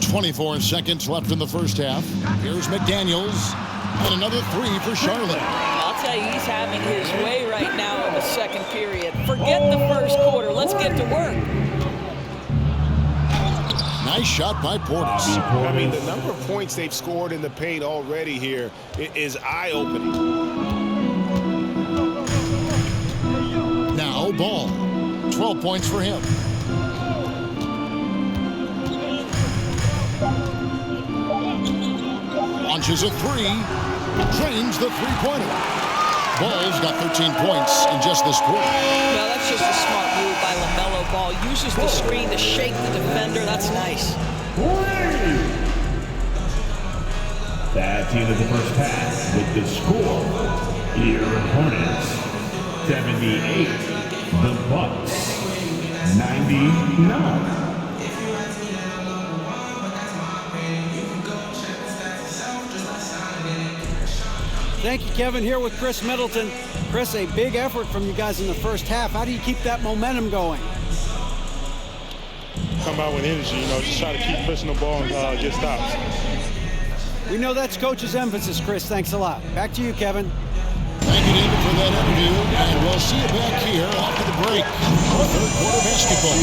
24 seconds left in the first half. Here's McDaniels. And another 3 for Charlotte. I'll tell you, he's having his way right now in the second period. Forget the first quarter. Let's get to work. Nice shot by Portis. I mean, the number of points they've scored in the paint already here is eye-opening. Now Ball. 12 points for him. Launches a 3. Drains the three-pointer. Ball's got 13 points in just this quarter. Well, that's just a smart move by LaMelo Ball. Uses the screen to shake the defender. That's nice. That's the end of the first half with the score. Here Hornets 78, the Bucks 99. Thank you, Kevin. Here with Chris Middleton. Chris, a big effort from you guys in the first half. How do you keep that momentum going? Come out with energy, just try to keep pushing the ball and get stops. We know that's Coach's emphasis, Chris. Thanks a lot. Back to you, Kevin. Thank you, David, for that interview. And we'll see you back here after the break for third quarter basketball.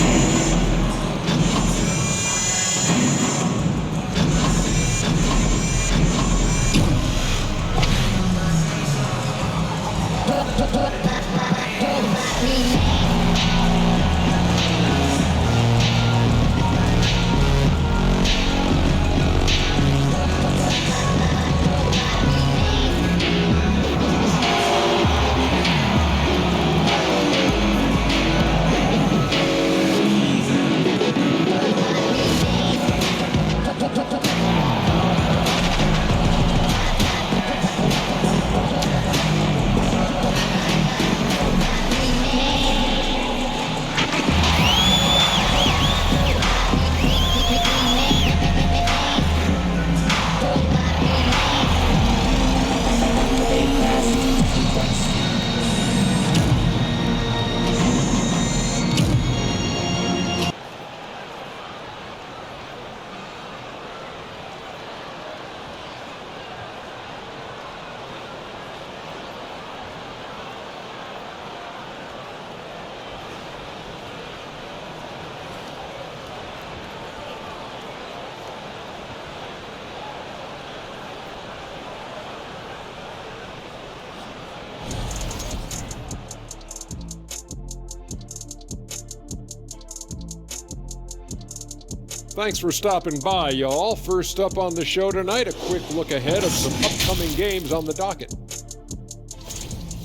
Thanks for stopping by, y'all. First up on the show tonight, a quick look ahead of some upcoming games on the docket.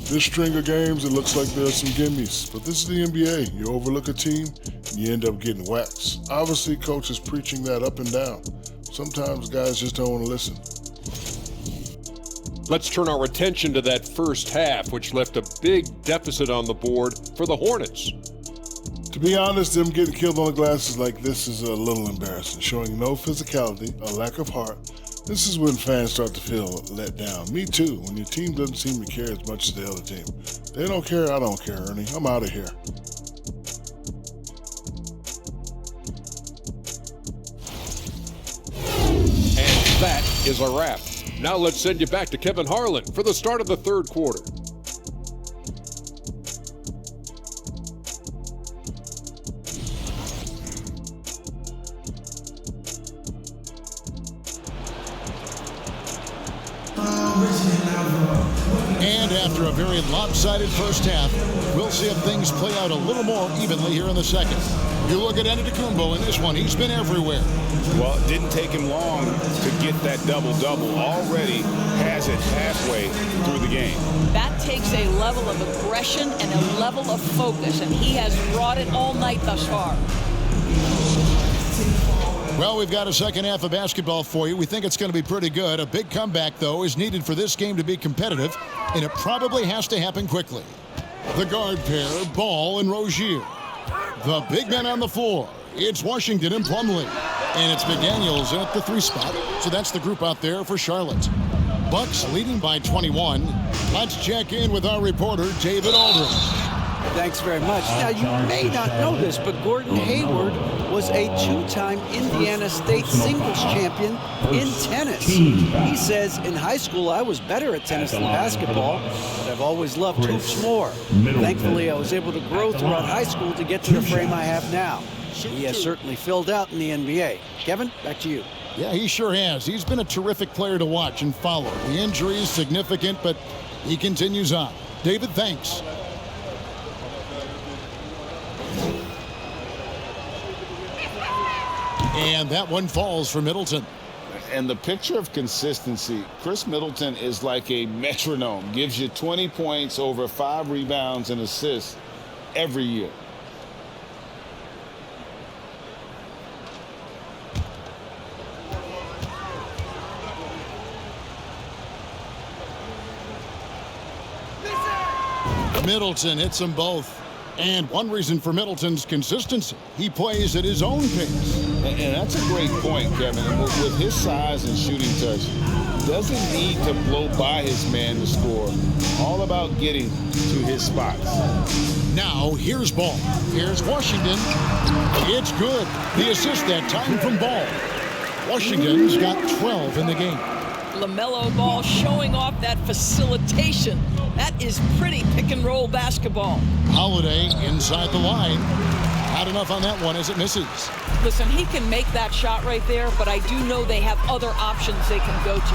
This string of games, it looks like there's some gimmies, but this is the NBA. You overlook a team, and you end up getting waxed. Obviously, coach is preaching that up and down. Sometimes guys just don't want to listen. Let's turn our attention to that first half, which left a big deficit on the board for the Hornets. To be honest, them getting killed on the glass like this is a little embarrassing, showing no physicality, a lack of heart. This is when fans start to feel let down. Me too, when your team doesn't seem to care as much as the other team. They don't care, I don't care, Ernie. I'm out of here. And that is a wrap. Now let's send you back to Kevin Harlan for the start of the third quarter. And after a very lopsided first half, we'll see if things play out a little more evenly here in the second. You look at Antetokounmpo in this one, he's been everywhere. Well, it didn't take him long to get that double-double. Already has it halfway through the game. That takes a level of aggression and a level of focus, and he has brought it all night thus far. Well, we've got a second half of basketball for you. We think it's going to be pretty good. A big comeback, though, is needed for this game to be competitive, and it probably has to happen quickly. The guard pair, Ball and Rozier. The big men on the floor. It's Washington and Plumlee. And it's McDaniels at the 3 spot. So that's the group out there for Charlotte. Bucks leading by 21. Let's check in with our reporter, David Aldridge. Thanks very much. Now, you may not know this, but Gordon Hayward was a 2-time Indiana State singles champion in tennis. He says, in high school, I was better at tennis than basketball, but I've always loved hoops more. Thankfully, I was able to grow throughout high school to get to the frame I have now. He has certainly filled out in the NBA. Kevin, back to you. Yeah, he sure has. He's been a terrific player to watch and follow. The injury is significant, but he continues on. David, thanks. And that one falls for Middleton. And the picture of consistency, Chris Middleton is like a metronome. Gives you 20 points, over 5 rebounds and assists every year. Middleton hits them both. And one reason for Middleton's consistency, he plays at his own pace. And that's a great point, Kevin. With his size and shooting touch, doesn't need to blow by his man to score. All about getting to his spots. Now, here's Ball. Here's Washington. It's good. The assist that time from Ball. Washington's got 12 in the game. LaMelo Ball showing off that facilitation. That is pretty pick-and-roll basketball. Holiday inside the line. Not enough on that one as it misses. Listen, he can make that shot right there, but I do know they have other options they can go to.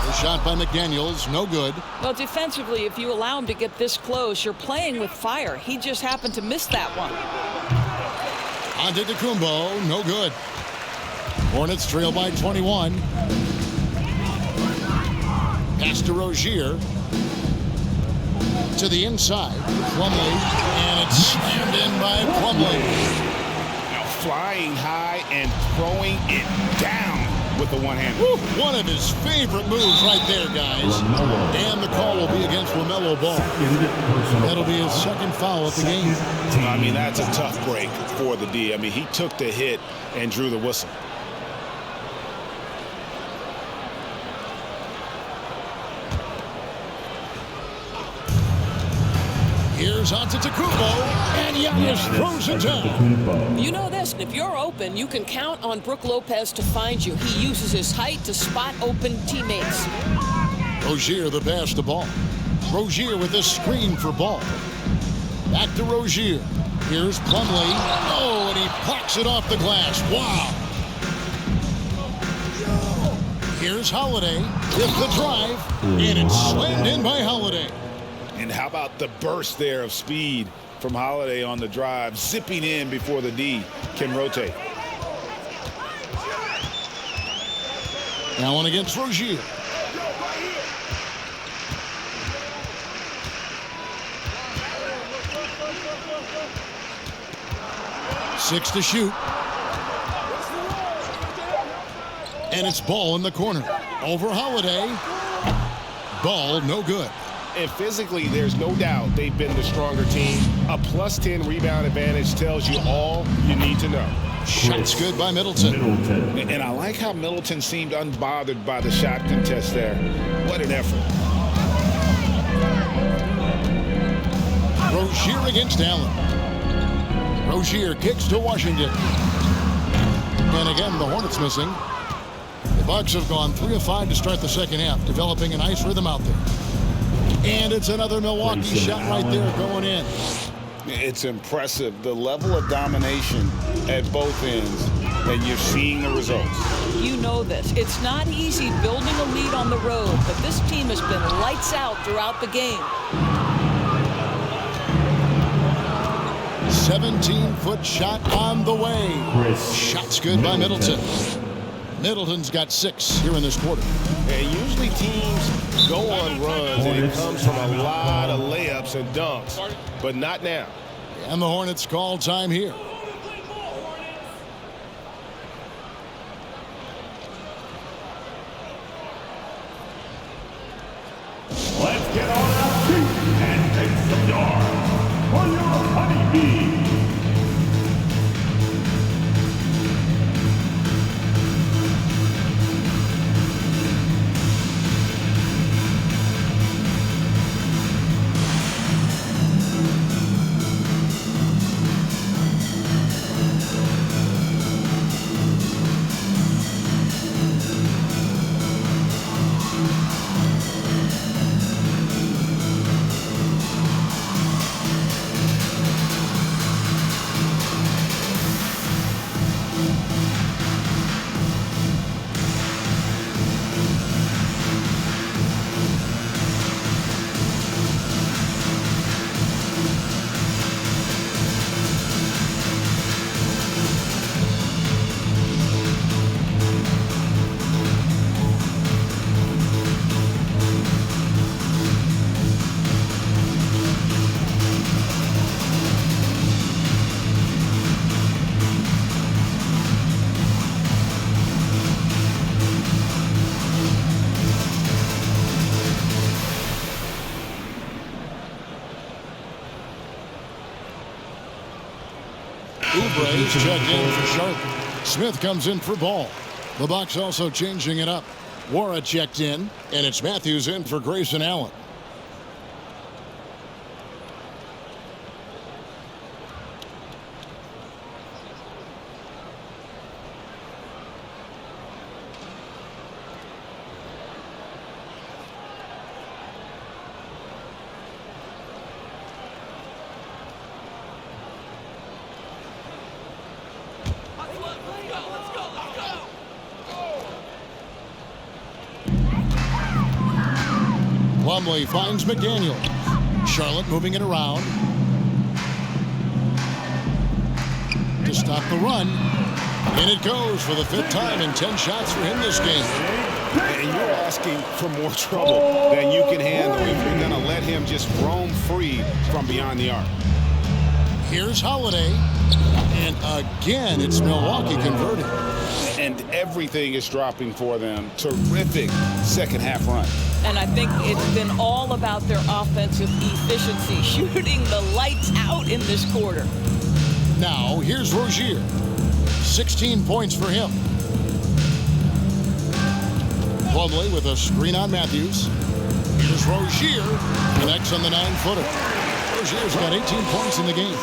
The shot by McDaniels, no good. Well, defensively, if you allow him to get this close, you're playing with fire. He just happened to miss that one. Antetokounmpo, no good. Hornets trail by 21. Pass to Rozier. To the inside, Plumlee, and it's slammed in by Plumlee. Now flying high and throwing it down with the one-hander. One of his favorite moves right there, guys. And the call will be against LaMelo Ball. That'll be his second foul of the game. I mean, that's a tough break for the D. I mean, he took the hit and drew the whistle. Here's Antetokounmpo, and Giannis throws it down. You know this, if you're open, you can count on Brook Lopez to find you. He uses his height to spot open teammates. Rozier the pass to Ball. Rozier with a screen for Ball. Back to Rozier. Here's Plumlee. Oh, and he plucks it off the glass. Wow. Here's Holiday with the drive, and it's slammed in by Holiday. And how about the burst there of speed from Holiday on the drive, zipping in before the D can rotate. Now one against Rozier. Six to shoot. And it's Ball in the corner. Over Holiday. Ball, no good. And physically, there's no doubt they've been the stronger team. A plus 10 rebound advantage tells you all you need to know. Shots good by Middleton. And I like how Middleton seemed unbothered by the shot contest there. What an effort. Rozier against Allen. Rozier kicks to Washington. And again, the Hornets missing. The Bucks have gone 3 of 5 to start the second half, developing a nice rhythm out there. And it's another Milwaukee shot right there going in. It's impressive, the level of domination at both ends, and you're seeing the results. You know this. It's not easy building a lead on the road, but this team has been lights out throughout the game. 17-foot shot on the way. Shots good by Middleton. Middleton's got 6 here in this quarter. And usually teams go on runs and it comes from a lot of layups and dunks, but not now. And the Hornets call time here. Let's get on our feet and take some yards. is checked in for Charlotte. Smith comes in for Ball. The Bucks also changing it up. Wara checked in, and it's Matthews in for Grayson Allen. Plumlee finds McDaniel. Charlotte moving it around to stop the run. And it goes for the 5th time in 10 shots for him this game. And you're asking for more trouble than you can handle if you're going to let him just roam free from beyond the arc. Here's Holiday. And again, it's Milwaukee converting. And everything is dropping for them. Terrific second half run. And I think it's been all about their offensive efficiency, shooting the lights out in this quarter. Now, here's Rozier. 16 points for him. Plumlee with a screen on Matthews. Here's Rozier. Connects on the 9-footer. Rozier's got 18 points in the game.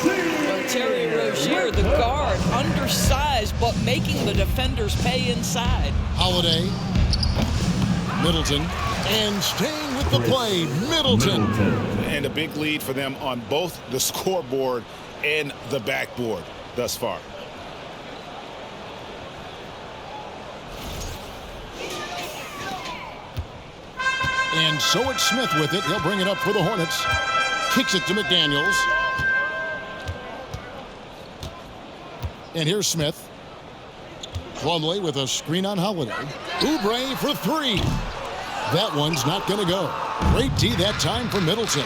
Terry Rozier, the guard, undersized, but making the defenders pay inside. Holiday. Middleton. And staying with the play, Middleton. And a big lead for them on both the scoreboard and the backboard thus far. And so it's Smith with it. He'll bring it up for the Hornets. Kicks it to McDaniels. And here's Smith. Plumlee with a screen on Holiday. Oubre for 3. That one's not going to go. Great D that time for Middleton.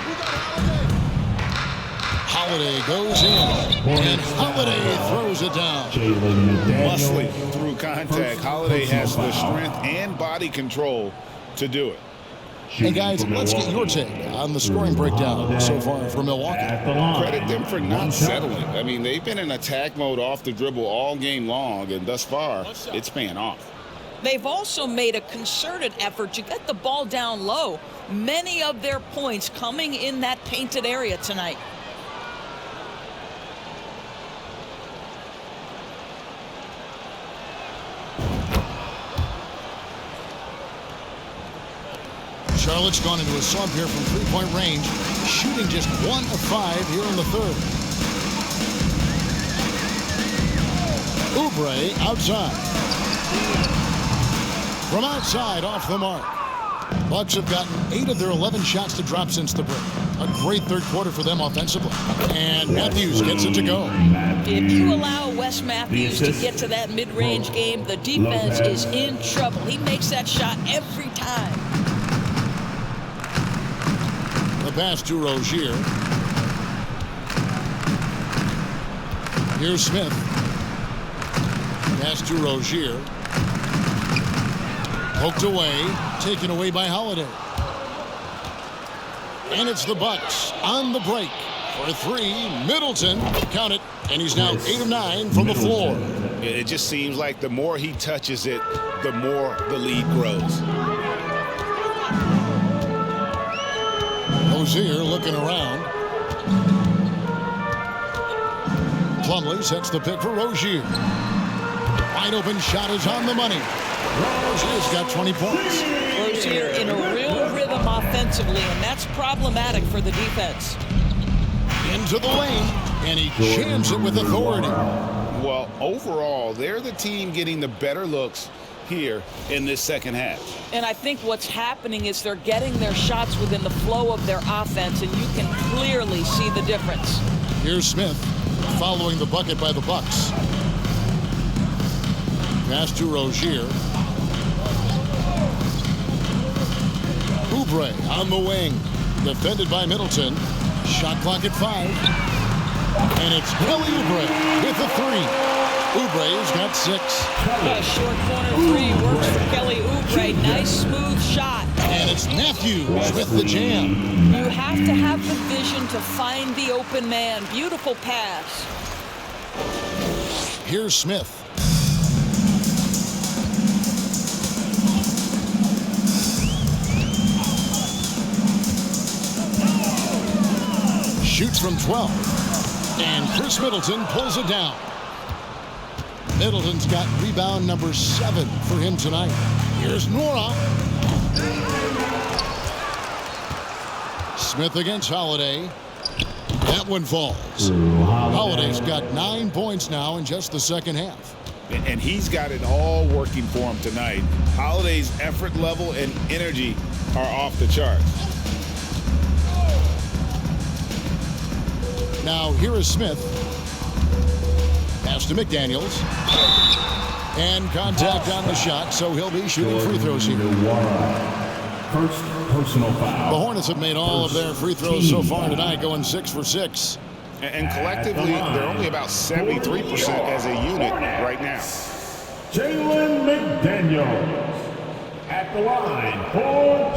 Holiday goes in. And Holiday throws it down. Muscling through contact. Holiday has the strength and body control to do it. Hey guys, let's get your take on the scoring breakdown so far for Milwaukee. Credit them for not settling. I mean, they've been in attack mode off the dribble all game long, and thus far, it's paying off. They've also made a concerted effort to get the ball down low. Many of their points coming in that painted area tonight. Charlotte's gone into a slump here from three-point range, shooting just 1 of 5 here in the third. Oubre outside. From outside, off the mark. Bucks have gotten 8 of their 11 shots to drop since the break. A great third quarter for them offensively. And Matthews gets it to go. If you allow Wes Matthews to get to that mid-range game, the defense is in trouble. He makes that shot every time. The pass to Rozier. Here's Smith. Pass to Rozier. Poked away, taken away by Holiday. And it's the Bucks on the break for 3. Middleton, count it, and he's now 8 of 9 from the floor. It just seems like the more he touches it, the more the lead grows. Rozier looking around. Plumlee sets the pick for Rozier. Wide open shot is on the money. Rozier's got 20 points. Rozier in a real rhythm offensively, and that's problematic for the defense. Into the lane, and he jams it with authority. Well, overall, they're the team getting the better looks here in this second half. And I think what's happening is they're getting their shots within the flow of their offense, and you can clearly see the difference. Here's Smith following the bucket by the Bucks. Pass to Rozier. Oubre on the wing. Defended by Middleton. Shot clock at 5. And it's Kelly Oubre with a 3. Oubre's got 6. A short corner 3 works for Kelly Oubre. Nice smooth shot. And it's Matthews with the jam. You have to have the vision to find the open man. Beautiful pass. Here's Smith. Shoots from 12. And Chris Middleton pulls it down. Middleton's got rebound number 7 for him tonight. Here's Nora. Smith against Holiday. That one falls. Holiday's got 9 points now in just the second half. And he's got it all working for him tonight. Holiday's effort level and energy are off the charts. Now here is Smith. Pass to McDaniels. And contact on the shot, so he'll be shooting free throws here. First personal foul. The Hornets have made all of their free throws so far tonight, going 6 for 6. And collectively, they're only about 73% as a unit right now. Jalen McDaniels at the line for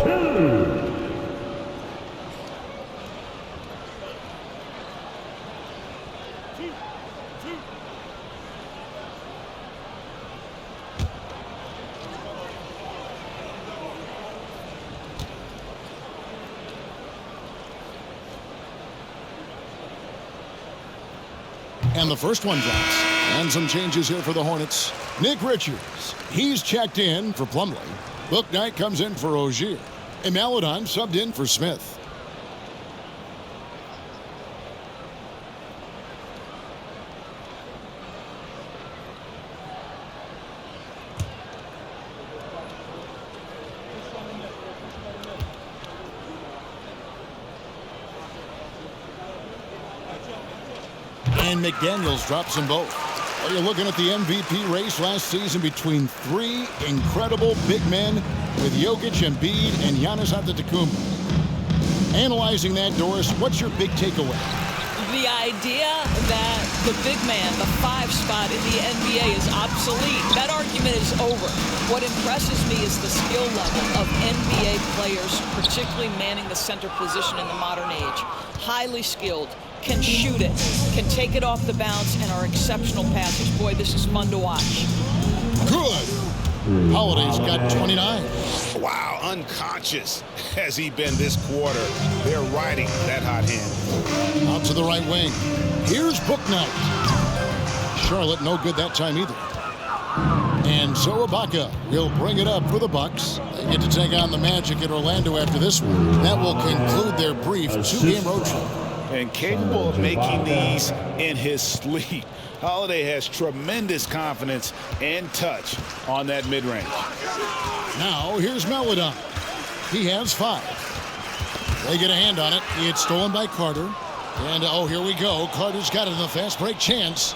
2. And the first one drops. And some changes here for the Hornets. Nick Richards, he's checked in for Plumlee. Bouknight comes in for Ogier. And Maladon subbed in for Smith. And McDaniels drops them both. Well, you're looking at the MVP race last season between 3 incredible big men with Jokic, Embiid, and Giannis Antetokounmpo. Analyzing that, Doris, what's your big takeaway? The idea that the big man, the 5 spot in the NBA is obsolete. That argument is over. What impresses me is the skill level of NBA players, particularly manning the center position in the modern age. Highly skilled, can shoot it, can take it off the bounce, and are exceptional passers. Boy, this is fun to watch. Good. Holiday's got 29. Wow, unconscious has he been this quarter. They're riding that hot hand. Out to the right wing. Here's Bouknight. Charlotte no good that time either. And so Ibaka will bring it up for the Bucks. They get to take on the Magic in Orlando after this one. That will conclude their brief 2-game road trip. And capable of making these in his sleep. Holiday has tremendous confidence and touch on that mid-range. Now here's Maladon. He has 5. They get a hand on it. It's stolen by Carter. And oh, here we go. Carter's got it in the fast break chance.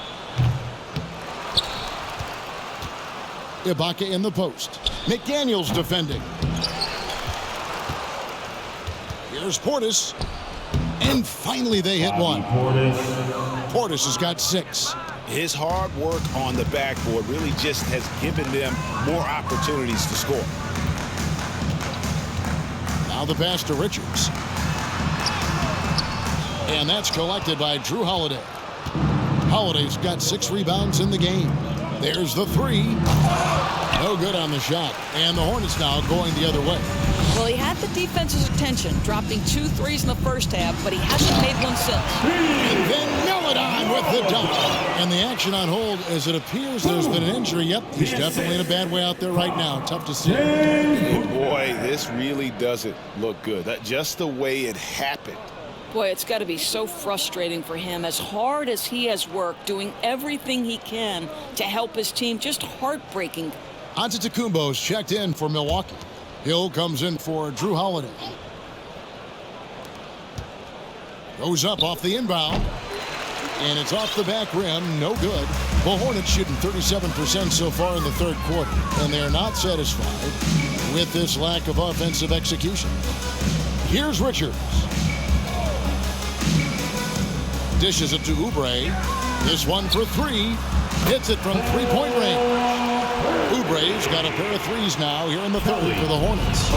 Ibaka in the post. McDaniels defending. Here's Portis. And finally they hit one. Portis has got 6. His hard work on the backboard really just has given them more opportunities to score. Now the pass to Richards. And that's collected by Drew Holiday. Holiday's got 6 rebounds in the game. There's the 3. No good on the shot. And the Hornets now going the other way. Well, he had the defense's attention, dropping 2 threes in the first half, but he hasn't made one since. And then Maladon with the dunk. And the action on hold as it appears there's been an injury. Yep, he's definitely in a bad way out there right now. Tough to see. Boy, this really doesn't look good. That just the way it happened. Boy, it's got to be so frustrating for him. As hard as he has worked, doing everything he can to help his team, just heartbreaking. Antetokounmpo's checked in for Milwaukee. Hill comes in for Drew Holiday. Goes up off the inbound. And it's off the back rim. No good. The Hornets shooting 37% so far in the third quarter. And they're not satisfied with this lack of offensive execution. Here's Richards. Dishes it to Oubre. This one for 3. Hits it from 3-point range. Oubre's got a pair of threes now here in the third for the Hornets.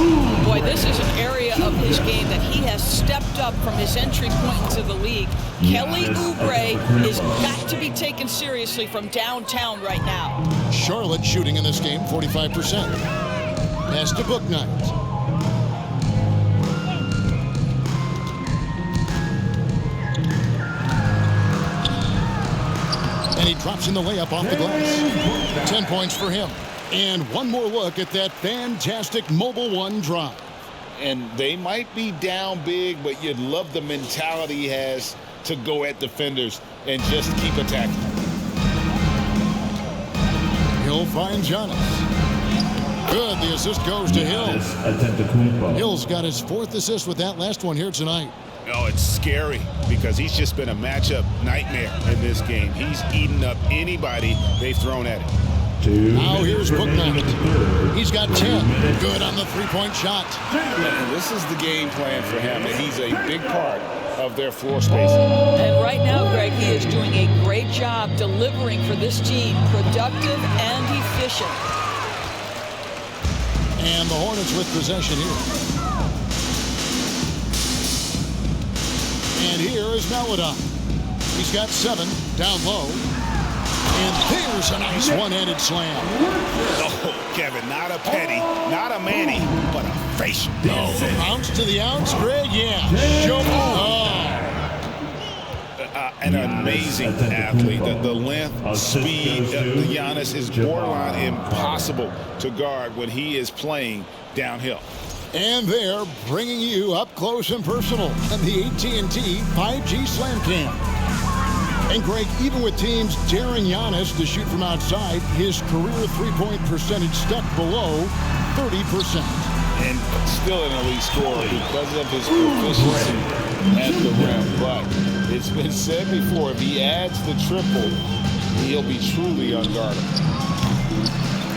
Boy, this is an area of his game that he has stepped up from his entry point into the league. Kelly Oubre is got to be taken seriously from downtown right now. Charlotte shooting in this game 45%. Pass to Bouknight. And he drops in the layup off the glass. 10 points for him. And one more look at that fantastic Mobile One drive. And they might be down big, but you'd love the mentality he has to go at defenders and just keep attacking. Hill finds Giannis. Good, the assist goes to Hill. Hill's got his 4th assist with that last one here tonight. Oh, it's scary because he's just been a matchup nightmare in this game. He's eaten up anybody they've thrown at him. Now here's Bouknight. He's got 10. Good on the three-point shot. And this is the game plan for him, and he's a big part of their floor spacing. And right now, Greg, he is doing a great job delivering for this team, productive and efficient. And the Hornets with possession here. And here is Melodon. He's got 7 down low. And there's a nice one-handed slam. Oh, Kevin, not a penny, not a Manny, but a facial. Ounce to the ounce, Greg, yeah. Show an amazing athlete. The length, speed, the Giannis is borderline impossible to guard when he is playing downhill. And they're bringing you up close and personal on the AT&T 5G Slam Cam. And Greg, even with teams daring Giannis to shoot from outside, his career three-point percentage stuck below 30%. And still an elite scorer because of his proficiency at the rim. But it's been said before, if he adds the triple, he'll be truly unguardable.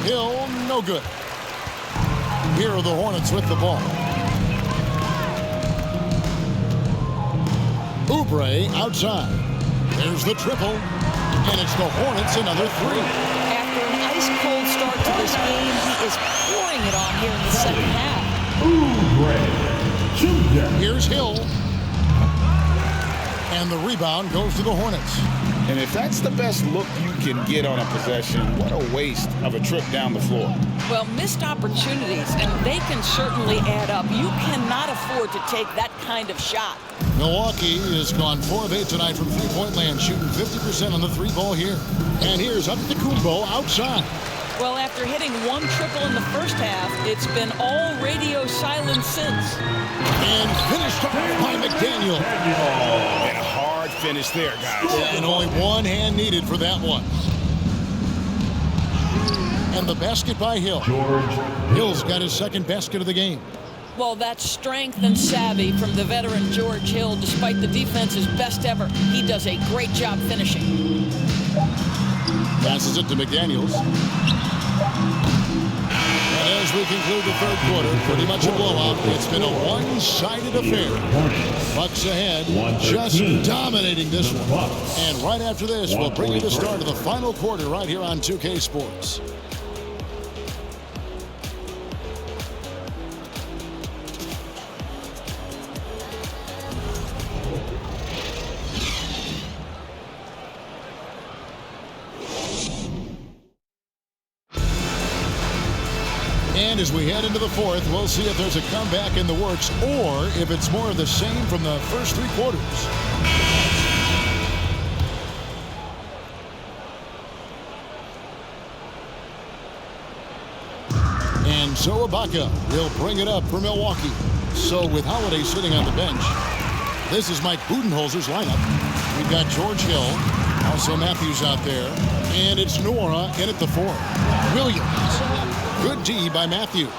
Hill, no good. Here are the Hornets with the ball. Oubre outside. There's the triple. And it's the Hornets another 3. After an ice-cold start to this game, he is pouring it on here in the second half. Here's Hill. And the rebound goes to the Hornets. And if that's the best look you can get on a possession, what a waste of a trip down the floor. Well, missed opportunities, and they can certainly add up. You cannot afford to take that kind of shot. Milwaukee has gone 4 of 8 tonight from three-point land, shooting 50% on the 3-ball here. And here's Antetokounmpo outside. Well, after hitting 1 triple in the first half, it's been all radio silence since. And finished off by McDaniel. And a hard finish there, guys. And only one hand needed for that one. And the basket by Hill. Hill's got his 2nd basket of the game. Well, that's strength and savvy from the veteran George Hill. Despite the defense's best ever, he does a great job finishing. Passes it to McDaniels. And as we conclude the 3rd quarter, pretty much a blowout. It's been a one-sided affair. Bucks ahead, just dominating this one. And right after this, we'll bring you the start of the final quarter right here on 2K Sports. And as we head into the 4th, we'll see if there's a comeback in the works or if it's more of the same from the first 3 quarters. And so Ibaka will bring it up for Milwaukee. So with Holiday sitting on the bench, this is Mike Budenholzer's lineup. We've got George Hill, also Matthews out there, and it's Nora in at the 4. Williams. Good D by Matthews.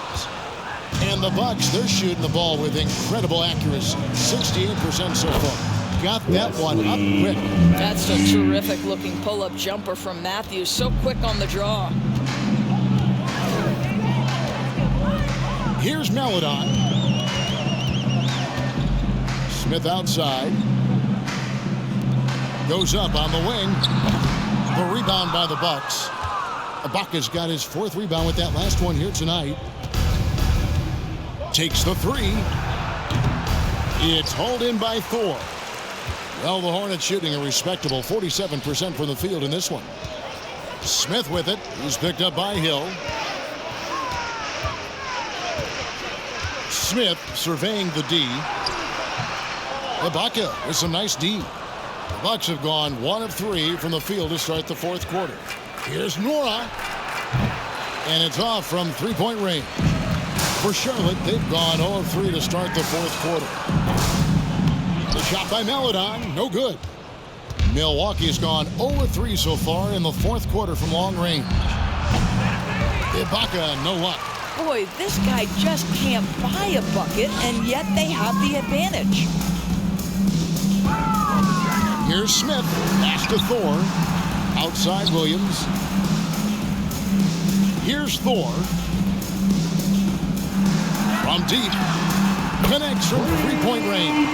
And the Bucks, they're shooting the ball with incredible accuracy. 68% so far. Got that one up quick. That's a terrific looking pull-up jumper from Matthews. So quick on the draw. Here's Melodon. Smith outside. Goes up on the wing. The rebound by the Bucks. Ibaka's got his 4th rebound with that last one here tonight. Takes the 3. It's hauled in by Thor. Well, the Hornets shooting a respectable 47% from the field in this one. Smith with it. He's picked up by Hill. Smith surveying the D. Ibaka with some nice D. The Bucks have gone 1 of 3 from the field to start the 4th quarter. Here's Nora. And it's off from 3-point range. For Charlotte, they've gone 0 of 3 to start the 4th quarter. The shot by Melodon, no good. Milwaukee has gone 0 of 3 so far in the 4th quarter from long range. Ibaka, no luck. Boy, this guy just can't buy a bucket, and yet they have the advantage. Here's Smith. Pass to Thor. Outside Williams. Here's Thor. From deep. Connects from 3-point range.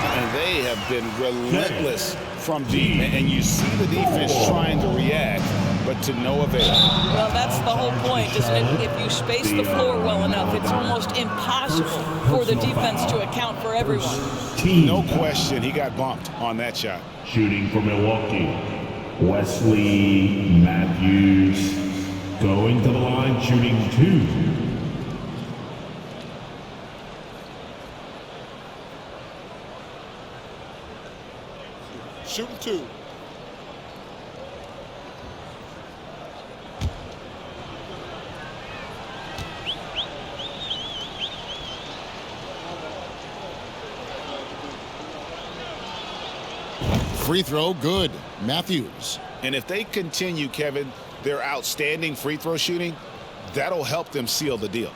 And they have been relentless from deep. And you see the defense trying to react, but to no avail. Well, that's the whole point, isn't it? If you space the floor well enough, it's almost impossible for the defense to account for everyone. No question, he got bumped on that shot. Shooting for Milwaukee, Wesley Matthews going to the line, shooting 2. Shooting 2. Free throw, good. Matthews. And if they continue, Kevin, their outstanding free throw shooting, that'll help them seal the deal.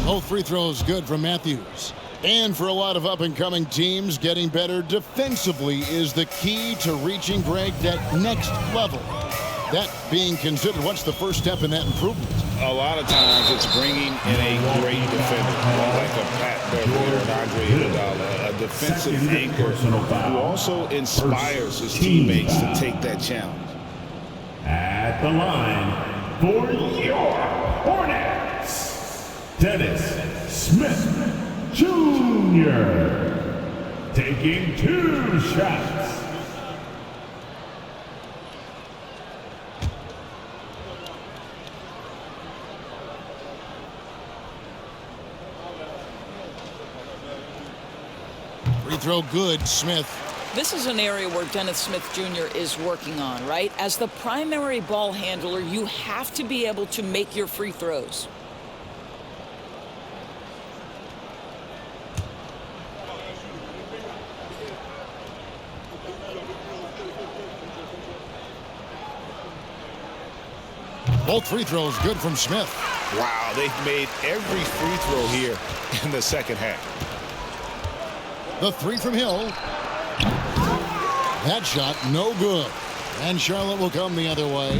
Both free throws good from Matthews. And for a lot of up-and-coming teams, getting better defensively is the key to reaching, Greg, that next level. That being considered, what's the first step in that improvement? A lot of times it's bringing in a great defender, like a Pat Beverly or an Andre Iguodala, a defensive anchor who also inspires his teammates to take that challenge. At the line for your Hornets, Dennis Smith Jr. taking 2 shots. Free throw good, Smith. This is an area where Dennis Smith Jr. is working on, right? As the primary ball handler, you have to be able to make your free throws. Both free throws good from Smith. Wow, they've made every free throw here in the second half. The 3 from Hill. That shot, no good. And Charlotte will come the other way.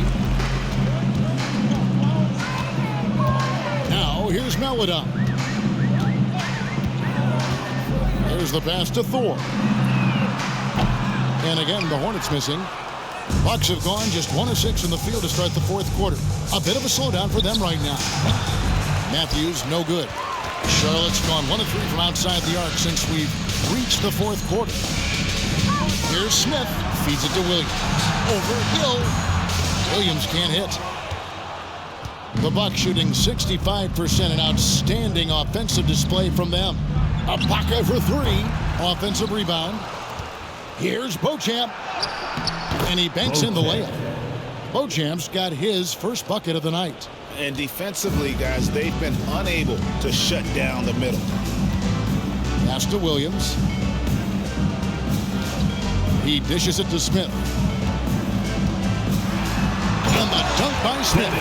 Now, here's Melodon. Here's the pass to Thor. And again, the Hornets missing. Bucks have gone just 1 of 6 in the field to start the 4th quarter. A bit of a slowdown for them right now. Matthews, no good. Charlotte's gone 1 of 3 from outside the arc since we've reached the 4th quarter. Here's Smith, feeds it to Williams. Over Hill. Williams can't hit. The Bucks shooting 65%, an outstanding offensive display from them. Ibaka for 3, offensive rebound. Here's Beauchamp. And he banks in the layup. Beauchamp's got his first bucket of the night. And defensively, guys, they've been unable to shut down the middle. Pass to Williams. He dishes it to Smith. And the dunk by Smith.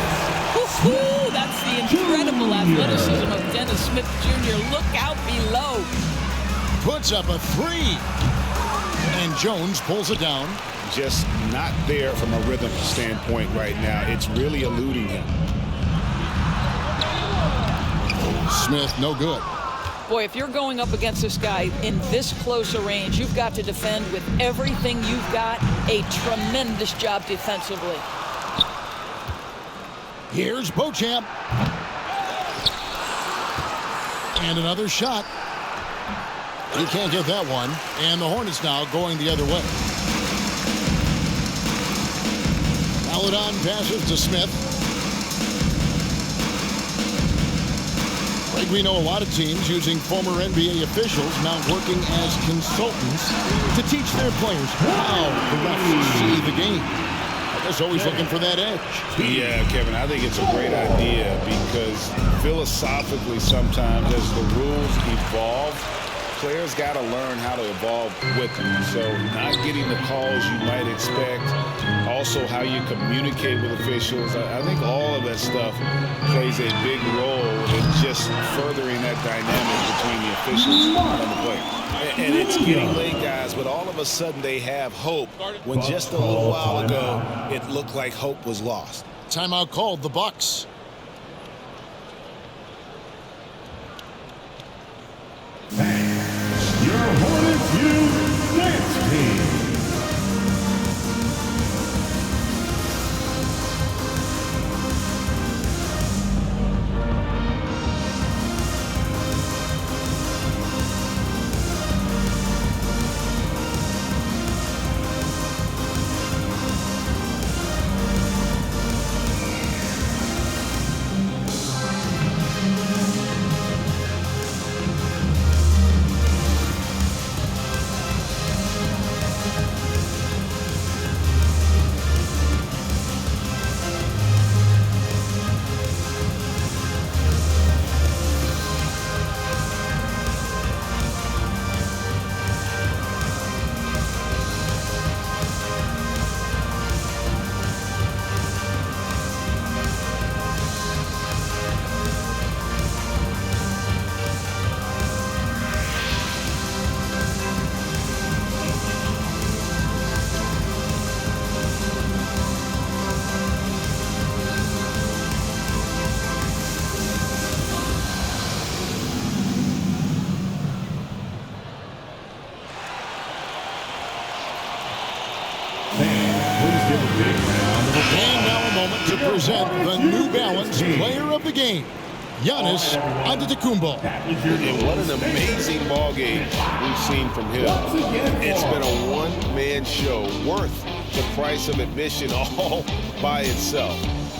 Woo-hoo, that's It's the incredible athleticism of Dennis Smith Jr. Look out below. Puts up a three. And Jones pulls it down. Just not there from a rhythm standpoint right now. It's really eluding him. Smith, no good. Boy, if you're going up against this guy in this close a range, you've got to defend with everything you've got. A tremendous job defensively. Here's Beauchamp. And another shot. He can't get that one. And the Hornets now going the other way. Paladon passes to Smith. Like we know, a lot of teams using former NBA officials now working as consultants to teach their players how the refs see the game. I guess always looking for that edge. Yeah, Kevin, I think it's a great idea because philosophically sometimes as the rules evolve, players got to learn how to evolve with them. So not getting the calls you might expect, also how you communicate with officials. I think all of that stuff plays a big role in just furthering that dynamic between the officials and the players. And it's getting late, guys, but all of a sudden they have hope when just a little while ago it looked like hope was lost. Timeout called, the Bucks. Your Hornets Youth Dance Team. And now a moment to present the New Balance Player of the Game, Giannis Antetokounmpo. And what an amazing ball game we've seen from him. It's been a one-man show worth the price of admission all by itself.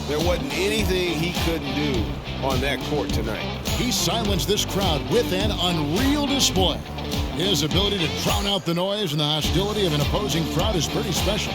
There wasn't anything he couldn't do on that court tonight. He silenced this crowd with an unreal display. His ability to drown out the noise and the hostility of an opposing crowd is pretty special.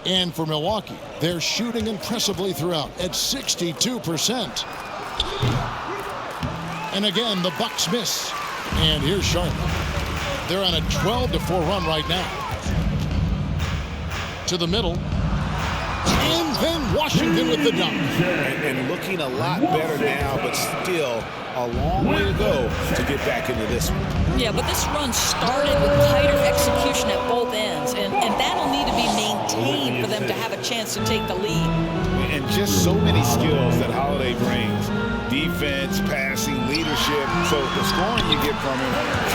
And for Milwaukee, they're shooting impressively throughout at 62%. And again, the Bucks miss. And here's Charlotte. They're on a 12-4 run right now. To the middle. And then Washington with the dunk. And looking a lot better now, but still a long way to go to get back into this one. Yeah, but this run started with tighter execution at both ends, and that'll need to be maintained for them to have a chance to take the lead. And just so many skills that Holiday brings. Defense, passing, leadership. So the scoring you get from him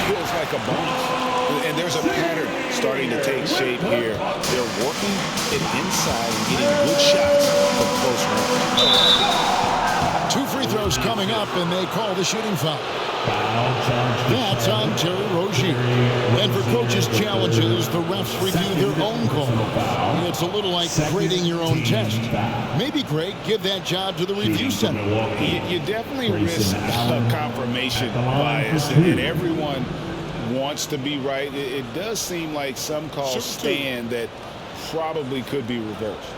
feels like a bonus. And there's a pattern starting to take shape here. They're working it inside and getting good shots from close range. 2 free throws coming up, and they call the shooting foul. That's on Terry Rozier. And for coaches' challenges, the refs review their own call. It's a little like grading your own test. Maybe, Greg, give that job to the review center. You definitely risk confirmation bias, and everyone wants to be right. It does seem like some calls stand that probably could be reversed.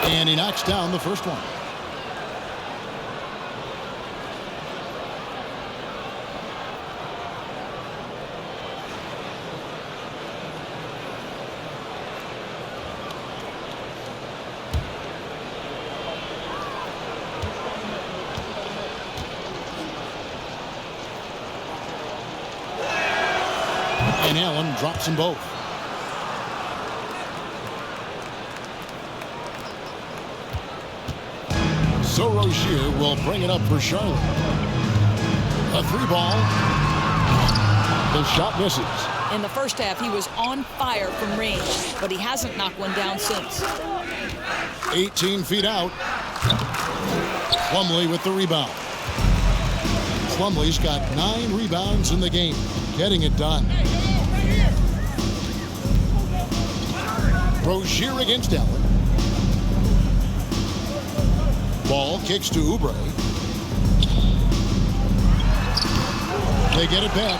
And he knocks down the first one. And Allen drops them both. So Rozier will bring it up for Charlotte. A 3-ball. The shot misses. In the first half, he was on fire from range, but he hasn't knocked one down since. 18 feet out. Plumlee with the rebound. Plumlee's got 9 rebounds in the game, getting it done. Rozier against Allen. Ball kicks to Oubre. They get it back.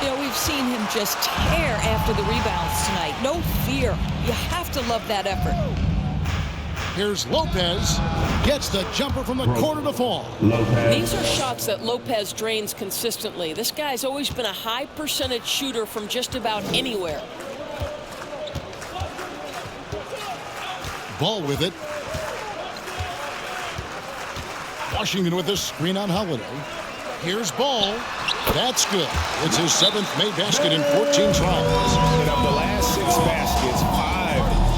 You know, we've seen him just tear after the rebounds tonight. No fear. You have to love that effort. Here's Lopez. Gets the jumper from the corner to fall. These are shots that Lopez drains consistently. This guy's always been a high percentage shooter from just about anywhere. Ball with it. Washington with a screen on Holiday. Here's Ball. That's good. It's his 7th made basket in 14 tries. And of the last 6 baskets, 5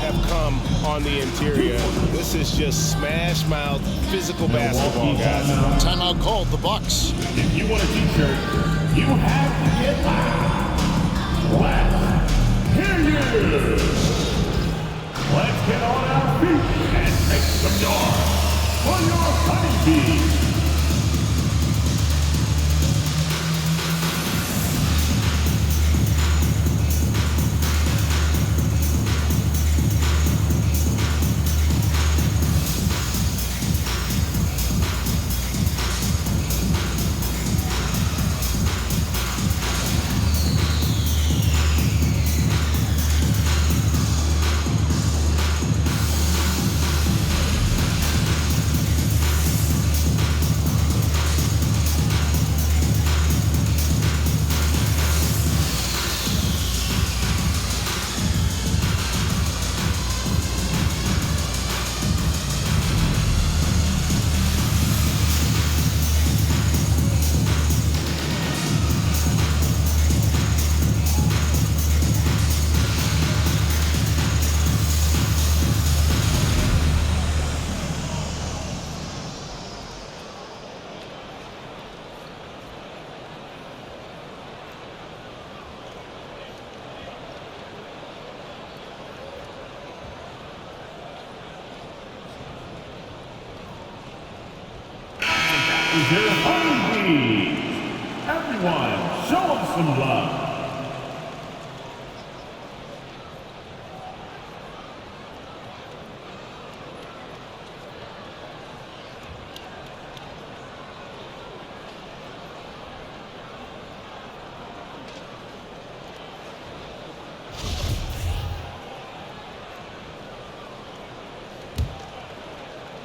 have come on the interior. This is just smash mouth physical basketball, guys. Timeout called the Bucks. If you want a t-shirt, you have to get loud. Let's hear you. Let's get on our feet and make some noise for your honeybees. Your honeybees. Everyone, show them some love.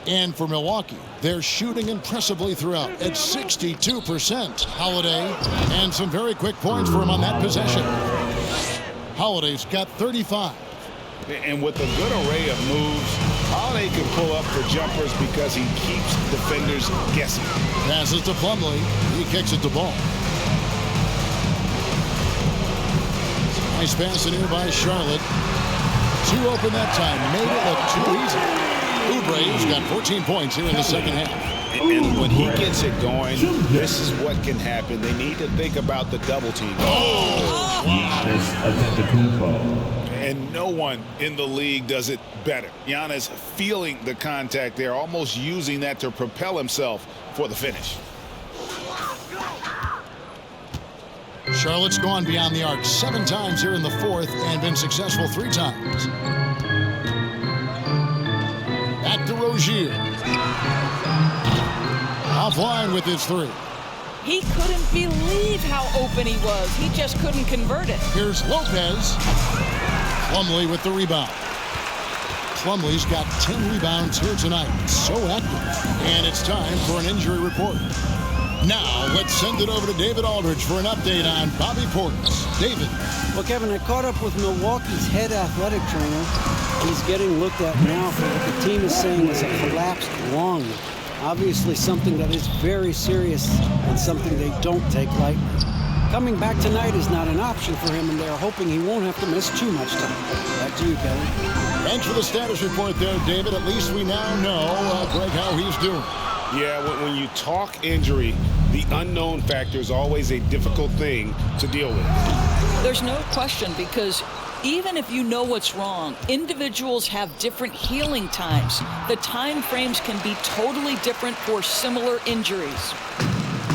And for Milwaukee, they're shooting impressively throughout at 62%. Holiday, and some very quick points for him on that possession. Holiday's got 35. And with a good array of moves, Holiday can pull up for jumpers because he keeps defenders guessing. Passes to Plumlee. He kicks it to Ball. Nice pass in here by Charlotte. 2 open that time. Made it look too easy. Oubre's got 14 points here in the second half. And when he gets it going, this is what can happen. They need to think about the double team. Giannis Antetokounmpo. And no one in the league does it better. Giannis feeling the contact there, almost using that to propel himself for the finish. Charlotte's gone beyond the arc 7 times here in the fourth and been successful 3 times. Back to Rozier. Offline with his 3. He couldn't believe how open he was. He just couldn't convert it. Here's Lopez. Plumlee with the rebound. Plumlee's got 10 rebounds here tonight. So active. And it's time for an injury report. Now, let's send it over to David Aldridge for an update on Bobby Portis. David. Well, Kevin, I caught up with Milwaukee's head athletic trainer. He's getting looked at now for what the team is saying is a collapsed lung. Obviously something that is very serious and something they don't take lightly. Coming back tonight is not an option for him, and they're hoping he won't have to miss too much time. Back to you, Kevin. Thanks for the status report there, David. At least we now know, Greg, how he's doing. Yeah, when you talk injury, the unknown factor is always a difficult thing to deal with. There's no question, because even if you know what's wrong, individuals have different healing times. The time frames can be totally different for similar injuries.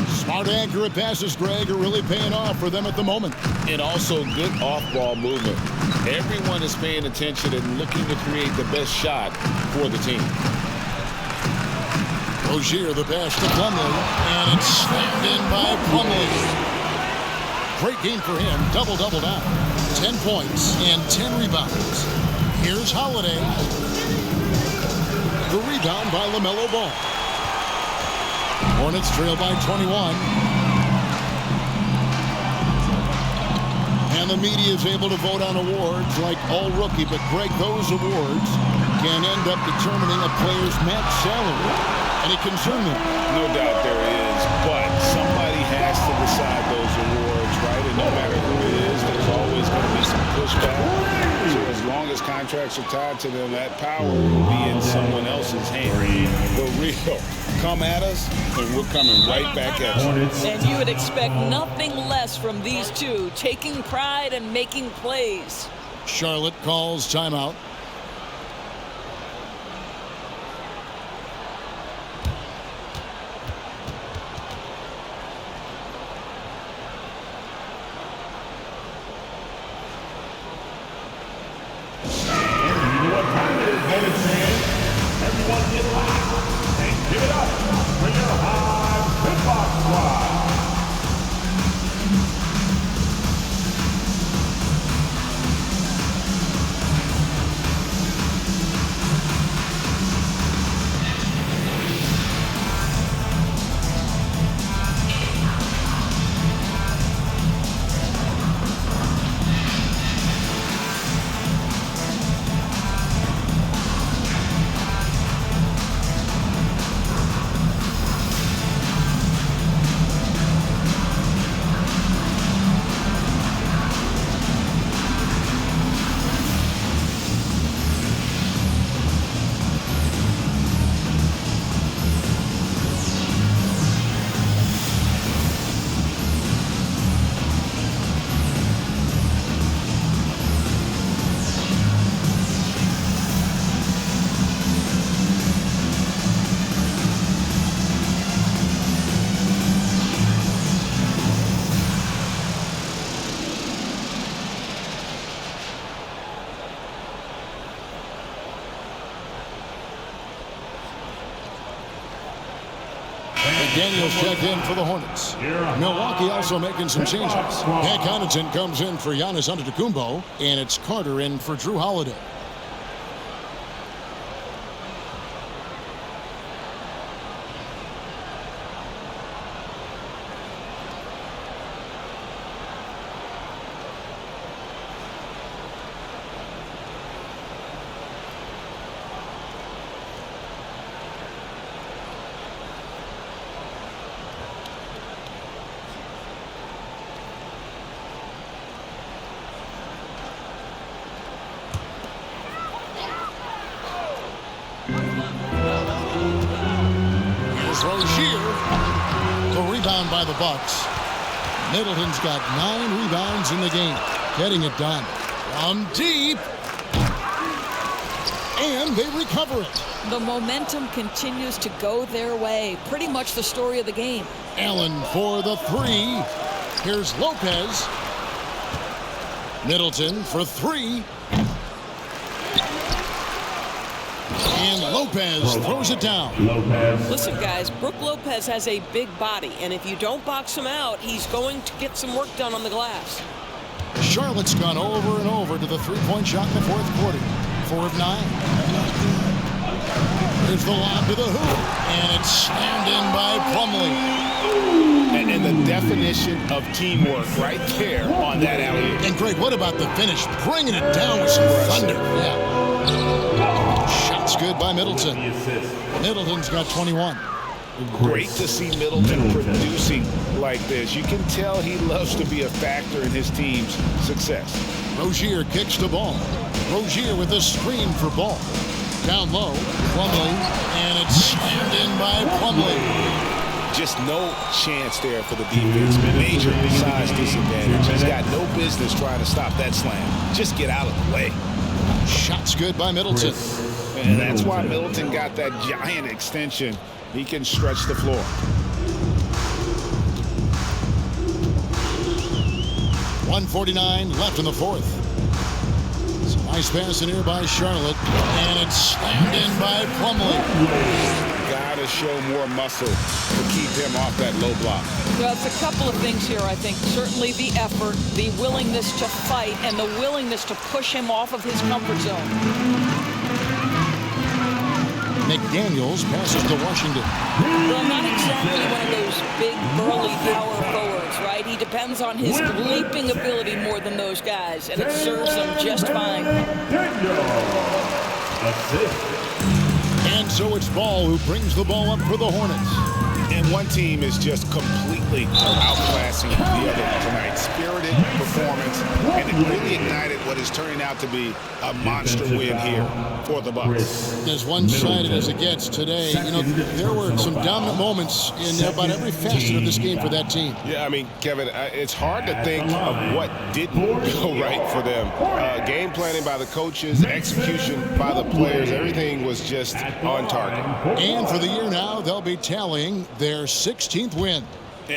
Smart, accurate passes, Greg, are really paying off for them at the moment. And also good off-ball movement. Everyone is paying attention and looking to create the best shot for the team. Rozier, the pass to Plumlee, and it's slammed in by Plumlee. Great game for him, double-double now. 10 points and 10 rebounds. Here's Holiday. The rebound by LaMelo Ball. Hornets trail by 21. And the media is able to vote on awards like All Rookie, but Greg, those awards can end up determining a player's max salary. Any concern there? No doubt there is, but somebody has to decide those awards, right? And no matter who it is, there's always going to be some pushback. So as long as contracts are tied to them, that power will be in someone else's hands. The real come at us, and we're coming right back at you. And you would expect nothing less from these two, taking pride and making plays. Charlotte calls timeout. Daniels checked in for the Hornets. Milwaukee also making some changes. Pat Connaughton comes in for Giannis Antetokounmpo, and it's Carter in for Drew Holiday. Rozier. The rebound by the Bucks. Middleton's got 9 rebounds in the game. Getting it done. From deep. And they recover it. The momentum continues to go their way. Pretty much the story of the game. Allen for the 3. Here's Lopez. Middleton for 3. And Lopez throws it down. Listen, guys, Brook Lopez has a big body, and if you don't box him out, he's going to get some work done on the glass. Charlotte's gone over and over to the three-point shot in the fourth quarter. 4 of 9. Here's the lob to the hoop, and it's slammed in by Plumlee. And the definition of teamwork right there on that alley. And Greg, what about the finish? Bringing it down with some thunder. Yeah. Shots good by Middleton. Middleton's got 21. Great to see Middleton producing like this. You can tell he loves to be a factor in his team's success. Rozier kicks the ball. Rozier with a screen for Ball. Down low, Plumlee, and it's slammed in by Plumlee. Just no chance there for the defense. Major size disadvantage. He's got no business trying to stop that slam. Just get out of the way. Shots good by Middleton. And that's why Middleton got that giant extension. He can stretch the floor. .149 left in the fourth. It's a nice pass in here by Charlotte, and it's slammed in by Plumlee. Gotta show more muscle to keep him off that low block. Well, it's a couple of things here, I think. Certainly the effort, the willingness to fight, and the willingness to push him off of his comfort zone. McDaniels passes to Washington. Well, not exactly one of those big, burly power forwards, right? He depends on his leaping ability more than those guys, and it serves him just fine. And so it's Ball who brings the ball up for the Hornets. And one team is just completely outclassing the other tonight. Spirited performance, and it really ignited what is turning out to be a monster win here for the Bucks. As one-sided as it gets today, you know, there were some dominant moments in about every facet of this game for that team. Yeah, I mean, Kevin, it's hard to think of what didn't go right for them. Game planning by the coaches, execution by the players, everything was just on target. And for the year now, they'll be tallying their 16th win.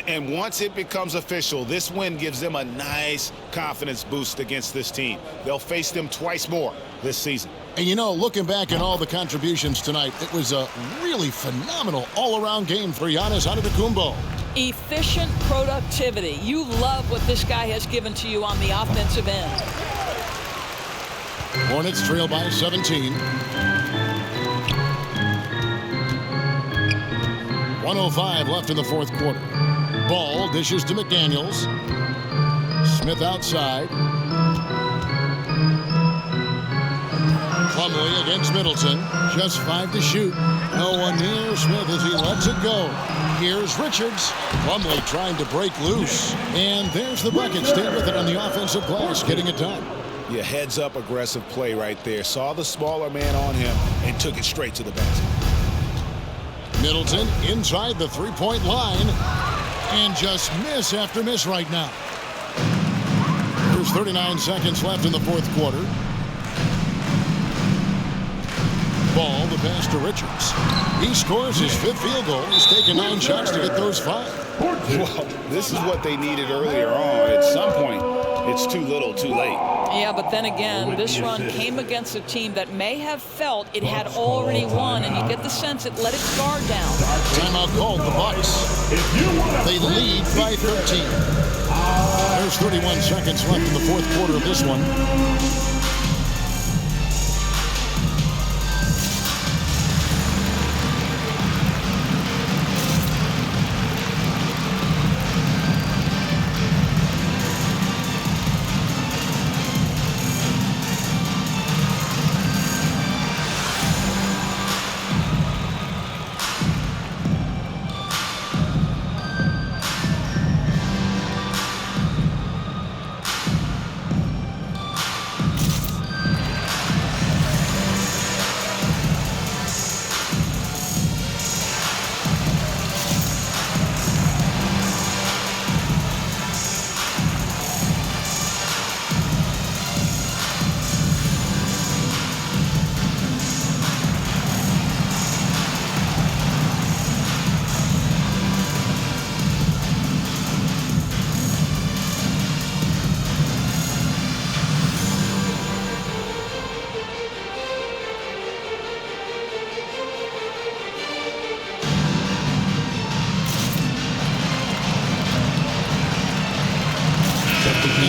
And once it becomes official, this win gives them a nice confidence boost against this team. They'll face them twice more this season. And you know, looking back at all the contributions tonight, it was a really phenomenal all-around game for Giannis Antetokounmpo. Efficient productivity. You love what this guy has given to you on the offensive end. Hornets trail by 17. 1:05 left in the fourth quarter. Ball dishes to McDaniels. Smith outside. Plumlee against Middleton. Just 5 to shoot. No one near Smith as he lets it go. Here's Richards. Plumlee trying to break loose. And there's the bucket. Stay with it on the offensive glass, getting it done. Yeah, heads-up aggressive play right there. Saw the smaller man on him and took it straight to the basket. Middleton inside the three-point line and just miss after miss right now. There's 39 seconds left in the fourth quarter. Ball, the pass to Richards. He scores his 5th field goal. He's taken 9 shots to get those 5. Well, this is what they needed earlier on. At some point, it's too little, too late. Yeah, but then again, this run came against a team that may have felt it had already won, and you get the sense it let its guard down. Timeout called the Bucks. They lead by 13. There's 31 seconds left in the fourth quarter of this one.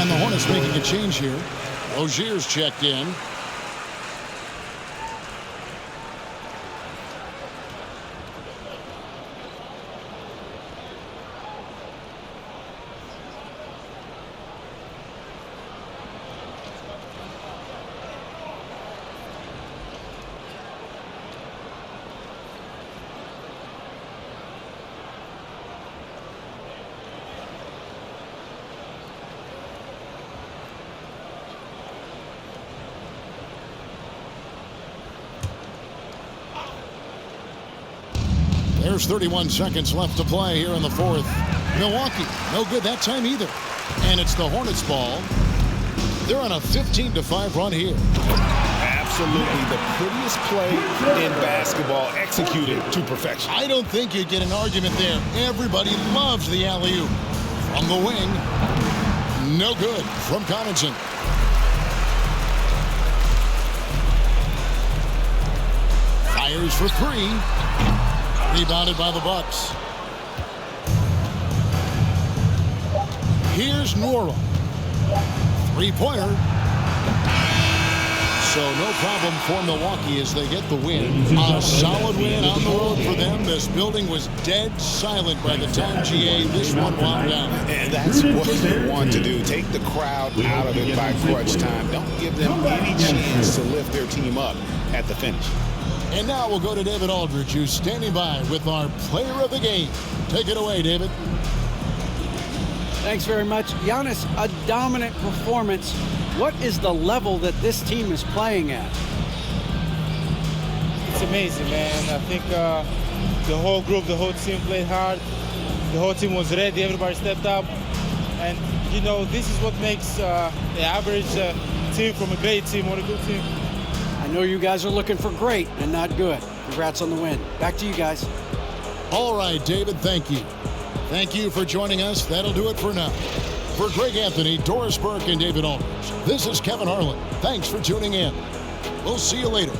And the Hornets making a change here. Rozier's checked in. There's 31 seconds left to play here in the fourth. Milwaukee, no good that time either. And it's the Hornets ball. They're on a 15-5 run here. Absolutely the prettiest play in basketball, executed to perfection. I don't think you'd get an argument there. Everybody loves the alley-oop. From the wing, no good from Connaughton. Fires for three. Rebounded by the Bucks. Here's Nora. Three-pointer. So no problem for Milwaukee as they get the win. A solid win on the road for them. This building was dead silent by the time GA this one wound down. And that's what they want to do. Take the crowd out of it by crunch time. Don't give them any chance to lift their team up at the finish. And now we'll go to David Aldridge, who's standing by with our player of the game. Take it away, David. Thanks very much. Giannis, a dominant performance. What is the level that this team is playing at? It's amazing, man. I think the whole group, the whole team played hard. The whole team was ready. Everybody stepped up. And, you know, this is what makes the average team from a great team or a good team. I know you guys are looking for great and not good. Congrats on the win. Back to you guys. All right, David, thank you. Thank you for joining us. That'll do it for now. For Greg Anthony, Doris Burke, and David Aldridge, this is Kevin Harlan. Thanks for tuning in. We'll see you later.